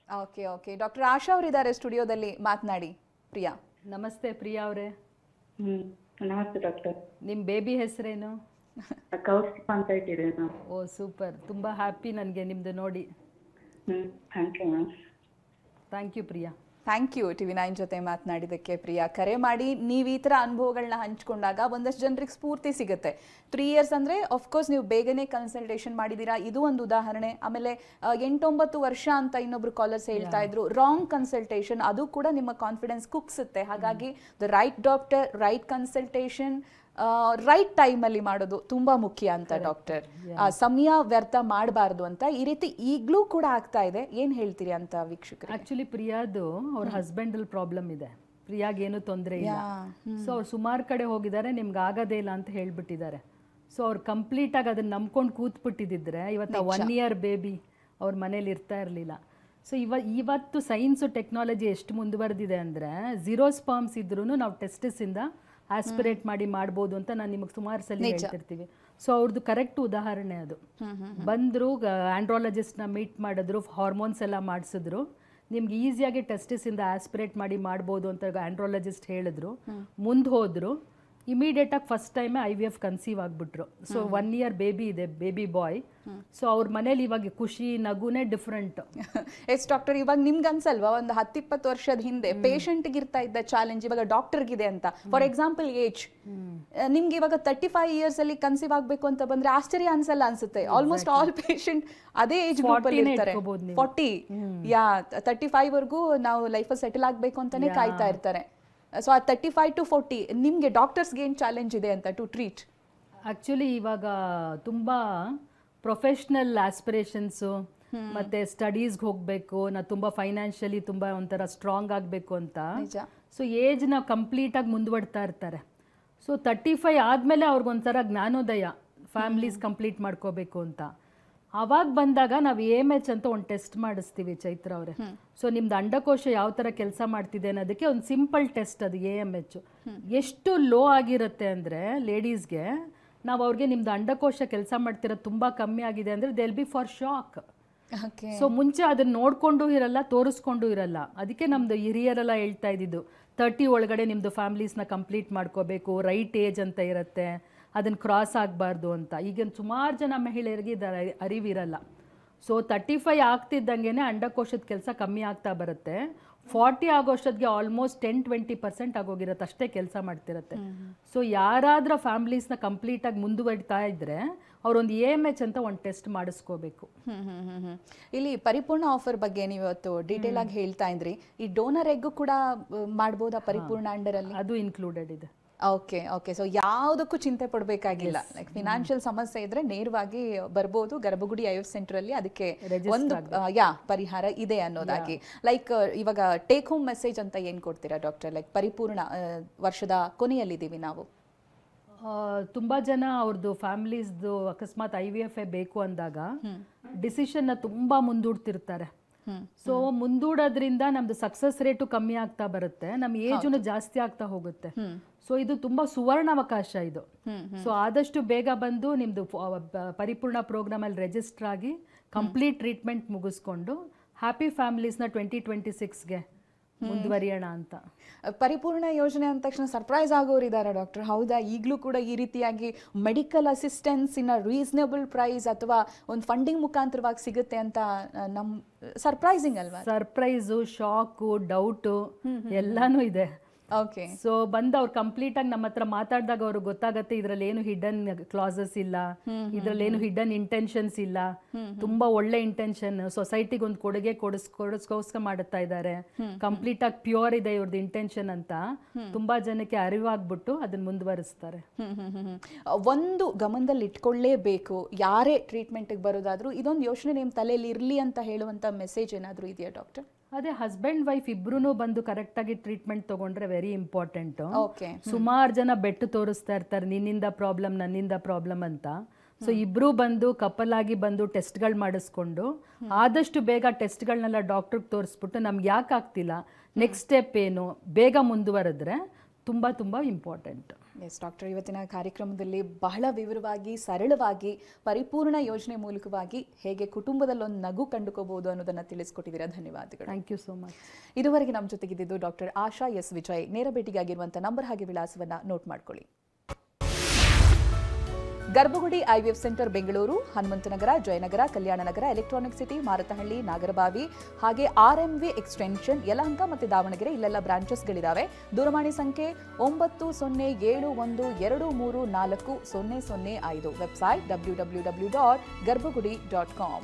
Okay okay. ಡಾಕ್ಟರ್ ಆಶಾ ಅವರು ಇದ್ದಾರೆ ಸ್ಟುಡಿಯೋದಲ್ಲಿ, ಮಾತನಾಡಿ. ಪ್ರಿಯಾ. ನಮಸ್ತೆ ಪ್ರಿಯಾ ಅವರೇ. ನಮಸ್ತೆ ಡಾಕ್ಟರ್. ನಿಮ್ಮ ಬೇಬಿ ಹೆಸರೇನು? ಕೌಸ್ತುಭ ಅಂತ ಇದ್ದೀರಿ ನಾವು. ಓ ಸೂಪರ್, ತುಂಬ ಹ್ಯಾಪಿ ನನಗೆ ನಿಮ್ಮದು ನೋಡಿ. Thank you ma'am. Thank you Priya. Thank you TV9 ಜೊತೆ ಮಾತನಾಡಿದ್ದಕ್ಕೆ ಪ್ರಿಯಾ. ಕರೆ ಮಾಡಿ ನೀವು ಈ ಥರ ಅನುಭವಗಳನ್ನ ಹಂಚ್ಕೊಂಡಾಗ ಒಂದಷ್ಟು ಜನರಿಗೆ ಸ್ಫೂರ್ತಿ ಸಿಗುತ್ತೆ. 3 years ಅಂದರೆ ಆಫ್ಕೋರ್ಸ್ ನೀವು ಬೇಗನೆ ಕನ್ಸಲ್ಟೇಷನ್ ಮಾಡಿದ್ದೀರಾ, ಇದು ಒಂದು ಉದಾಹರಣೆ. ಆಮೇಲೆ 8-9 ವರ್ಷ ಅಂತ ಇನ್ನೊಬ್ರು ಕಾಲರ್ಸ್ ಹೇಳ್ತಾ ಇದ್ರು. ರಾಂಗ್ ಕನ್ಸಲ್ಟೇಷನ್, ಅದು ಕೂಡ ನಿಮ್ಮ ಕಾನ್ಫಿಡೆನ್ಸ್ ಕುಗ್ಸುತ್ತೆ. ಹಾಗಾಗಿ the right doctor, right consultation, right ಟೈಮಲ್ಲಿ ಮಾಡೋದು ತುಂಬ ಮುಖ್ಯ ಅಂತ ಡಾಕ್ಟರ್. ಸಮಯ ವ್ಯರ್ಥ ಮಾಡಬಾರ್ದು ಅಂತ ಈ ರೀತಿ ಈಗಲೂ ಕೂಡ ಆಗ್ತಾ ಇದೆ. ಏನು ಹೇಳ್ತೀರಿ ಅಂತ ವೀಕ್ಷಕರು? ಆ್ಯಕ್ಚುಲಿ ಪ್ರಿಯಾದು ಅವ್ರ ಹಸ್ಬೆಂಡಲ್ಲಿ ಪ್ರಾಬ್ಲಮ್ ಇದೆ, ಪ್ರಿಯಾಗೇನು ತೊಂದರೆ ಇಲ್ಲ. ಸೊ ಅವ್ರು ಸುಮಾರು ಕಡೆ ಹೋಗಿದ್ದಾರೆ, ನಿಮ್ಗೆ ಆಗೋದೇ ಇಲ್ಲ ಅಂತ ಹೇಳ್ಬಿಟ್ಟಿದ್ದಾರೆ. ಸೊ ಅವ್ರು ಕಂಪ್ಲೀಟಾಗಿ ಅದನ್ನು ನಂಬ್ಕೊಂಡು ಕೂತ್ಬಿಟ್ಟಿದ್ದಿದ್ರೆ ಇವತ್ತು 1 year ಬೇಬಿ ಅವ್ರ ಮನೇಲಿ ಇರ್ತಾ ಇರಲಿಲ್ಲ. ಸೊ ಇವತ್ತು ಸೈನ್ಸು ಟೆಕ್ನಾಲಜಿ ಎಷ್ಟು ಮುಂದುವರೆದಿದೆ ಅಂದರೆ 0 sperms ಇದ್ರೂ ನಾವು ಟೆಸ್ಟಿಸಿಂದ ಆಸ್ಪಿರೇಟ್ ಮಾಡಿ ಮಾಡ್ಬೋದು ಅಂತ ನಾನು ನಿಮಗೆ ಸುಮಾರು ಸಲ ಹೇಳ್ತಿರ್ತೀವಿ. ಸೊ ಅವ್ರದ್ದು ಕರೆಕ್ಟ್ ಉದಾಹರಣೆ ಅದು. ಬಂದರು, ಆಂಡ್ರಾಲಜಿಸ್ಟ್ನ ಮೀಟ್ ಮಾಡಿದ್ರು, ಹಾರ್ಮೋನ್ಸ್ ಎಲ್ಲ ಮಾಡಿಸಿದ್ರು, ನಿಮ್ಗೆ ಈಸಿಯಾಗಿ ಟೆಸ್ಟಿಸಿಂದ ಆಸ್ಪಿರೇಟ್ ಮಾಡಿ ಮಾಡ್ಬೋದು ಅಂತ ಆಂಡ್ರಾಲಜಿಸ್ಟ್ ಹೇಳಿದ್ರು. ಮುಂದೆ ಹೋದರು, ಇಮಿಡಿಯೇಟಾಗಿ ಫಸ್ಟ್ ಟೈಮೇ IVF ಕನ್ಸೀವ್ ಆಗಿಬಿಟ್ರು. ಸೊ 1 year ಬೇಬಿ ಇದೆ, ಬೇಬಿ ಬಾಯ್. ಸೊ ಅವ್ರ ಮನೇಲಿ ಇವಾಗ ಖುಷಿ, ನಗುನೇ ಡಿಫ್ರೆಂಟ್. ಎಸ್ ಡಾಕ್ಟರ್, ಇವಾಗ ನಿಮ್ಗೆ ಅನ್ಸಲ್ವಾ ಒಂದು 10-20 ವರ್ಷದ ಹಿಂದೆ ಪೇಷಂಟ್ಗೆ ಇರ್ತಾ ಇದ್ದ ಚಾಲೆಂಜ್ ಇವಾಗ ಡಾಕ್ಟರ್ಗಿದೆ ಅಂತ? ಫಾರ್ ಎಕ್ಸಾಂಪಲ್ ಏಜ್, ನಿಮ್ಗೆ ಇವಾಗ 35 years ಅಲ್ಲಿ ಕನ್ಸೀವ್ ಆಗಬೇಕು ಅಂತ ಬಂದ್ರೆ ಆಶ್ಚರ್ಯ ಅನ್ಸಲ್ಲ ಅನ್ಸುತ್ತೆ. ಆಲ್ಮೋಸ್ಟ್ ಆಲ್ ಪೇಷಂಟ್ ಅದೇ ಏಜ್ ಗ್ರೂಪ್ ಅಲ್ಲಿ ಇರ್ತಾರೆ. 40 35 ವರೆಗೂ ನಾವು ಲೈಫಲ್ಲಿ ಸೆಟಲ್ ಆಗಬೇಕು ಅಂತಾನೆ ಕಾಯ್ತಾ ಇರ್ತಾರೆ. ಸೊ ಆ 35 to 40 ನಿಮಗೆ ಡಾಕ್ಟರ್ಸ್ಗೆ ಏನು ಚಾಲೆಂಜ್ ಇದೆ ಅಂತ ಟು ಟ್ರೀಟ್? ಆ್ಯಕ್ಚುಲಿ ಇವಾಗ ತುಂಬ ಪ್ರೊಫೆಷ್ನಲ್ ಆಸ್ಪಿರೇಷನ್ಸು ಮತ್ತು ಸ್ಟಡೀಸ್ಗೆ ಹೋಗಬೇಕು, ನಾ ತುಂಬ ಫೈನಾನ್ಷಿಯಲಿ ತುಂಬ ಒಂಥರ ಸ್ಟ್ರಾಂಗ್ ಆಗಬೇಕು ಅಂತ. ಸೊ ಏಜ್ನ ಕಂಪ್ಲೀಟಾಗಿ ಮುಂದುವಡ್ತಾ ಇರ್ತಾರೆ. ಸೊ 35 ಆದಮೇಲೆ ಅವ್ರಿಗೊಂಥರ ಜ್ಞಾನೋದಯ, ಫ್ಯಾಮ್ಲೀಸ್ ಕಂಪ್ಲೀಟ್ ಮಾಡ್ಕೋಬೇಕು ಅಂತ. ಆವಾಗ ಬಂದಾಗ ನಾವು AMH ಅಂತ ಒಂದು ಟೆಸ್ಟ್ ಮಾಡಿಸ್ತೀವಿ ಚೈತ್ರ ಅವರೇ. ಸೊ ನಿಮ್ದು ಅಂಡಕೋಶ ಯಾವ ಥರ ಕೆಲಸ ಮಾಡ್ತಿದೆ ಅನ್ನೋದಕ್ಕೆ ಒಂದು ಸಿಂಪಲ್ ಟೆಸ್ಟ್ ಅದು AMH. ಎಷ್ಟು ಲೋ ಆಗಿರುತ್ತೆ ಅಂದರೆ ಲೇಡೀಸ್ಗೆ, ನಾವು ಅವ್ರಿಗೆ ನಿಮ್ದು ಅಂಡಕೋಶ ಕೆಲಸ ಮಾಡ್ತಿರೋದು ತುಂಬ ಕಮ್ಮಿ ಆಗಿದೆ ಅಂದರೆ they will be for shock. So ಮುಂಚೆ ಅದನ್ನ ನೋಡಿಕೊಂಡು ಇರಲ್ಲ, ತೋರಿಸ್ಕೊಂಡು ಇರಲ್ಲ. ಅದಕ್ಕೆ ನಮ್ಮದು ಹಿರಿಯರೆಲ್ಲ ಹೇಳ್ತಾ ಇದ್ದಿದ್ದು 30 ಒಳಗಡೆ ನಿಮ್ಮದು ಫ್ಯಾಮ್ಲೀಸ್ನ ಕಂಪ್ಲೀಟ್ ಮಾಡ್ಕೋಬೇಕು, ರೈಟ್ ಏಜ್ ಅಂತ ಇರುತ್ತೆ, ಅದನ್ನು ಕ್ರಾಸ್ ಆಗಬಾರ್ದು ಅಂತ. ಈಗ ಸುಮಾರು ಜನ ಮಹಿಳೆಯರಿಗೆ ಇದರ ಅರಿವಿರಲ್ಲ. ಸೊ 35 ಆಗ್ತಿದ್ದಂಗೆ ಅಂಡಕೋಶದ ಕೆಲಸ ಕಮ್ಮಿ ಆಗ್ತಾ ಬರುತ್ತೆ. 40 ಆಗೋಷ್ಟೊತ್ತಿಗೆ ಆಲ್ಮೋಸ್ಟ್ 10-20% ಆಗೋಗಿರುತ್ತೆ, ಅಷ್ಟೇ ಕೆಲಸ ಮಾಡ್ತಿರುತ್ತೆ. ಸೊ ಯಾರಾದ್ರೂ ಫ್ಯಾಮ್ಲೀಸ್ನ ಕಂಪ್ಲೀಟಾಗಿ ಮುಂದುವರಿತಾ ಇದ್ದರೆ ಅವರೊಂದು AMH ಅಂತ ಒಂದು ಟೆಸ್ಟ್ ಮಾಡಿಸ್ಕೋಬೇಕು. ಇಲ್ಲಿ ಪರಿಪೂರ್ಣ ಆಫರ್ ಬಗ್ಗೆ ನೀವು ಇವತ್ತು ಡೀಟೇಲ್ ಆಗಿ ಹೇಳ್ತಾ ಇದ್ರಿ. ಈ ಡೋನರ್ ಎಗ್ ಕೂಡ ಮಾಡ್ಬೋದಾ ಪರಿಪೂರ್ಣ ಅಂಡರಲ್ಲಿ? ಅದು ಇನ್ಕ್ಲೂಡೆಡ್ ಇದೆ. Okay okay. ಸೊ ಯಾವುದಕ್ಕೂ ಚಿಂತೆ ಪಡಬೇಕಾಗಿಲ್ಲ. ಲೈಕ್ ಫಿನಾನ್ಷಿಯಲ್ ಸಮಸ್ಯೆ ಇದ್ರೆ ನೇರವಾಗಿ ಬರ್ಬೋದು ಗರ್ಭಗುಡಿ IVF ಸೆಂಟರ್ ಅಲ್ಲಿ, ಅದಕ್ಕೆ ಒಂದು ಪರಿಹಾರ ಇದೆ ಅನ್ನೋದಾಗಿ. ಲೈಕ್ ಇವಾಗ ಟೇಕ್ ಹೋಮ್ ಮೆಸೇಜ್ ಅಂತ ಏನ್ ಕೊಡ್ತೀರಾ ಡಾಕ್ಟರ್? ಲೈಕ್ ಪರಿಪೂರ್ಣ ವರ್ಷದ ಕೊನೆಯಲ್ಲಿದ್ದೀವಿ ನಾವು. ತುಂಬ ಜನ ಅವ್ರದ್ದು ಫ್ಯಾಮಿಲೀಸ್ದು ಅಕಸ್ಮಾತ್ IVF ಬೇಕು ಅಂದಾಗ ಡಿಸಿಷನ್ನ ತುಂಬ ಮುಂದೂಡ್ತಿರ್ತಾರೆ. ಸೊ ಮುಂದೂಡೋದ್ರಿಂದ ನಮ್ದು ಸಕ್ಸಸ್ ರೇಟು ಕಮ್ಮಿ ಆಗ್ತಾ ಬರುತ್ತೆ, ನಮ್ಮ ಏಜುನು ಜಾಸ್ತಿ ಆಗ್ತಾ ಹೋಗುತ್ತೆ. ಸೊ ಇದು ತುಂಬಾ ಸುವರ್ಣಾವಕಾಶ ಇದು. ಸೊ ಆದಷ್ಟು ಬೇಗ ಬಂದು ನಿಮ್ದು ಪರಿಪೂರ್ಣ ಪ್ರೋಗ್ರಾಮ್ ಅಲ್ಲಿ ರಿಜಿಸ್ಟರ್ ಆಗಿ ಕಂಪ್ಲೀಟ್ ಟ್ರೀಟ್ಮೆಂಟ್ ಮುಗಿಸ್ಕೊಂಡು ಹ್ಯಾಪಿ ಫ್ಯಾಮಿಲೀಸ್ನ 2026ಗೆ ಮುಂದುವರಿಯೋಣ ಅಂತ. ಪರಿಪೂರ್ಣ ಯೋಜನೆ ಅಂದ ತಕ್ಷಣ ಸರ್ಪ್ರೈಸ್ ಆಗೋರಿದ್ದಾರೆ ಡಾಕ್ಟರ್. ಹೌದಾ, ಈಗಲೂ ಕೂಡ ಈ ರೀತಿಯಾಗಿ ಮೆಡಿಕಲ್ ಅಸಿಸ್ಟೆನ್ಸ್ ಇನ್ ರೀಸನಬಲ್ ಪ್ರೈಸ್ ಅಥವಾ ಒಂದು ಫಂಡಿಂಗ್ ಮುಖಾಂತರವಾಗಿ ಸಿಗುತ್ತೆ ಅಂತ ನಮ್ ಸರ್ಪ್ರೈಸಿಂಗ್ ಅಲ್ವಾ? ಸರ್ಪ್ರೈಸು, ಶಾಕು, ಡೌಟು ಎಲ್ಲಾನು ಇದೆ. ಓಕೆ. ಸೊ ಬಂದು ಅವ್ರು ಕಂಪ್ಲೀಟ್ ಆಗಿ ನಮ್ಮ ಹತ್ರ ಮಾತಾಡಿದಾಗ ಅವ್ರಿಗೆ ಗೊತ್ತಾಗತ್ತೆ ಇದ್ರಲ್ಲಿ ಏನು ಹಿಡನ್ ಕ್ಲಾಸಸ್ ಇಲ್ಲ, ಇದ್ರಲ್ಲಿ ಏನು ಹಿಡನ್ ಇಂಟೆನ್ಷನ್ಸ್ ಇಲ್ಲ, ತುಂಬಾ ಒಳ್ಳೆ ಇಂಟೆನ್ಷನ್, ಸೊಸೈಟಿಗೆ ಒಂದು ಕೊಡುಗೆ ಕೊಡಿಸ್ಕೋಸ್ಕರ ಮಾಡುತ್ತಾ ಇದ್ದಾರೆ, ಕಂಪ್ಲೀಟ್ ಆಗಿ ಪ್ಯೂರ್ ಇದೆ ಇವ್ರದ್ದು ಇಂಟೆನ್ಷನ್ ಅಂತ ತುಂಬಾ ಜನಕ್ಕೆ ಅರಿವಾಗ್ಬಿಟ್ಟು ಅದನ್ನ ಮುಂದುವರಿಸ್ತಾರೆ. ಒಂದು ಗಮನದಲ್ಲಿ ಇಟ್ಕೊಳ್ಳೇಬೇಕು, ಯಾರೇ ಟ್ರೀಟ್ಮೆಂಟ್ಗೆ ಬರೋದಾದ್ರೂ ಇದೊಂದು ಯೋಚನೆ ನಿಮ್ಮ ತಲೆಯಲ್ಲಿ ಇರಲಿ ಅಂತ ಹೇಳುವಂತ ಮೆಸೇಜ್ ಏನಾದರೂ ಇದೆಯಾ ಡಾಕ್ಟರ್? ಅದೇ ಹಸ್ಬೆಂಡ್ ವೈಫ್ ಇಬ್ರು ಬಂದು ಕರೆಕ್ಟ್ ಆಗಿ ಟ್ರೀಟ್ಮೆಂಟ್ ತಗೊಂಡ್ರೆ ವೆರಿ ಇಂಪಾರ್ಟೆಂಟ್. ಓಕೆ. ಸುಮಾರು ಜನ ಬೆಟ್ಟು ತೋರಿಸ್ತಾ ಇರ್ತಾರೆ ನಿನ್ನಿಂದ ಪ್ರಾಬ್ಲಮ್ ನನ್ನಿಂದ ಪ್ರಾಬ್ಲಮ್ ಅಂತ. ಸೊ ಇಬ್ರು ಬಂದು ಕಪಲ್ ಆಗಿ ಬಂದು ಟೆಸ್ಟ್ಗಳು ಮಾಡಿಸ್ಕೊಂಡು ಆದಷ್ಟು ಬೇಗ ಟೆಸ್ಟ್ಗಳನ್ನೆಲ್ಲ ಡಾಕ್ಟ್ರಿಗೆ ತೋರಿಸ್ಬಿಟ್ಟು ನಮ್ಗೆ ಯಾಕೆ ಆಗ್ತಿಲ್ಲ, ನೆಕ್ಸ್ಟ್ ಸ್ಟೆಪ್ ಏನು, ಬೇಗ ಮುಂದುವರೆದ್ರೆ ತುಂಬ ತುಂಬ ಇಂಪಾರ್ಟೆಂಟ್. ಎಸ್ ಡಾಕ್ಟರ್, ಇವತ್ತಿನ ಕಾರ್ಯಕ್ರಮದಲ್ಲಿ ಬಹಳ ವಿವರವಾಗಿ, ಸರಳವಾಗಿ, ಪರಿಪೂರ್ಣ ಯೋಜನೆ ಮೂಲಕವಾಗಿ ಹೇಗೆ ಕುಟುಂಬದಲ್ಲಿ ಒಂದು ನಗು ಕಂಡುಕೋಬಹುದು ಅನ್ನೋದನ್ನ ತಿಳಿಸ್ಕೊಟ್ಟಿದ್ದೀರಾ. ಧನ್ಯವಾದಗಳು. Thank you so much. ಇದುವರೆಗೆ ನಮ್ಮ ಜೊತೆಗಿದ್ದು ಡಾಕ್ಟರ್ ಆಶಾ ಎಸ್ ವಿಜಯ್. ನೇರ ಭೇಟಿಗಾಗಿರುವಂಥ ನಂಬರ್ ಹಾಗೆ ವಿಳಾಸವನ್ನ ನೋಟ್ ಮಾಡ್ಕೊಳ್ಳಿ. Garbhagudi IVF centre Bengaluru, Hanumanthanagar, Jayanagar, Kalyananagar, Electronic City, Marathahalli, Nagarbhavi, ಹಾಗೆ RMV ಎಕ್ಸ್ಟೆನ್ಷನ್, ಯಲಹಂಕ ಮತ್ತು ದಾವಣಗೆರೆ ಇಲ್ಲೆಲ್ಲ ಬ್ರಾಂಚಸ್ಗಳಿದ್ದಾವೆ. ದೂರವಾಣಿ ಸಂಖ್ಯೆ 9071234005. Website www.garbhagudi.com.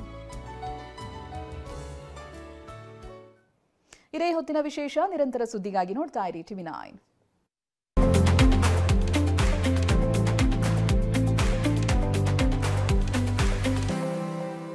ಇದೇ ಹೊತ್ತಿನ ವಿಶೇಷ. ನಿರಂತರ ಸುದ್ದಿಗಾಗಿ ನೋಡ್ತಾ ಇರಿ TV9.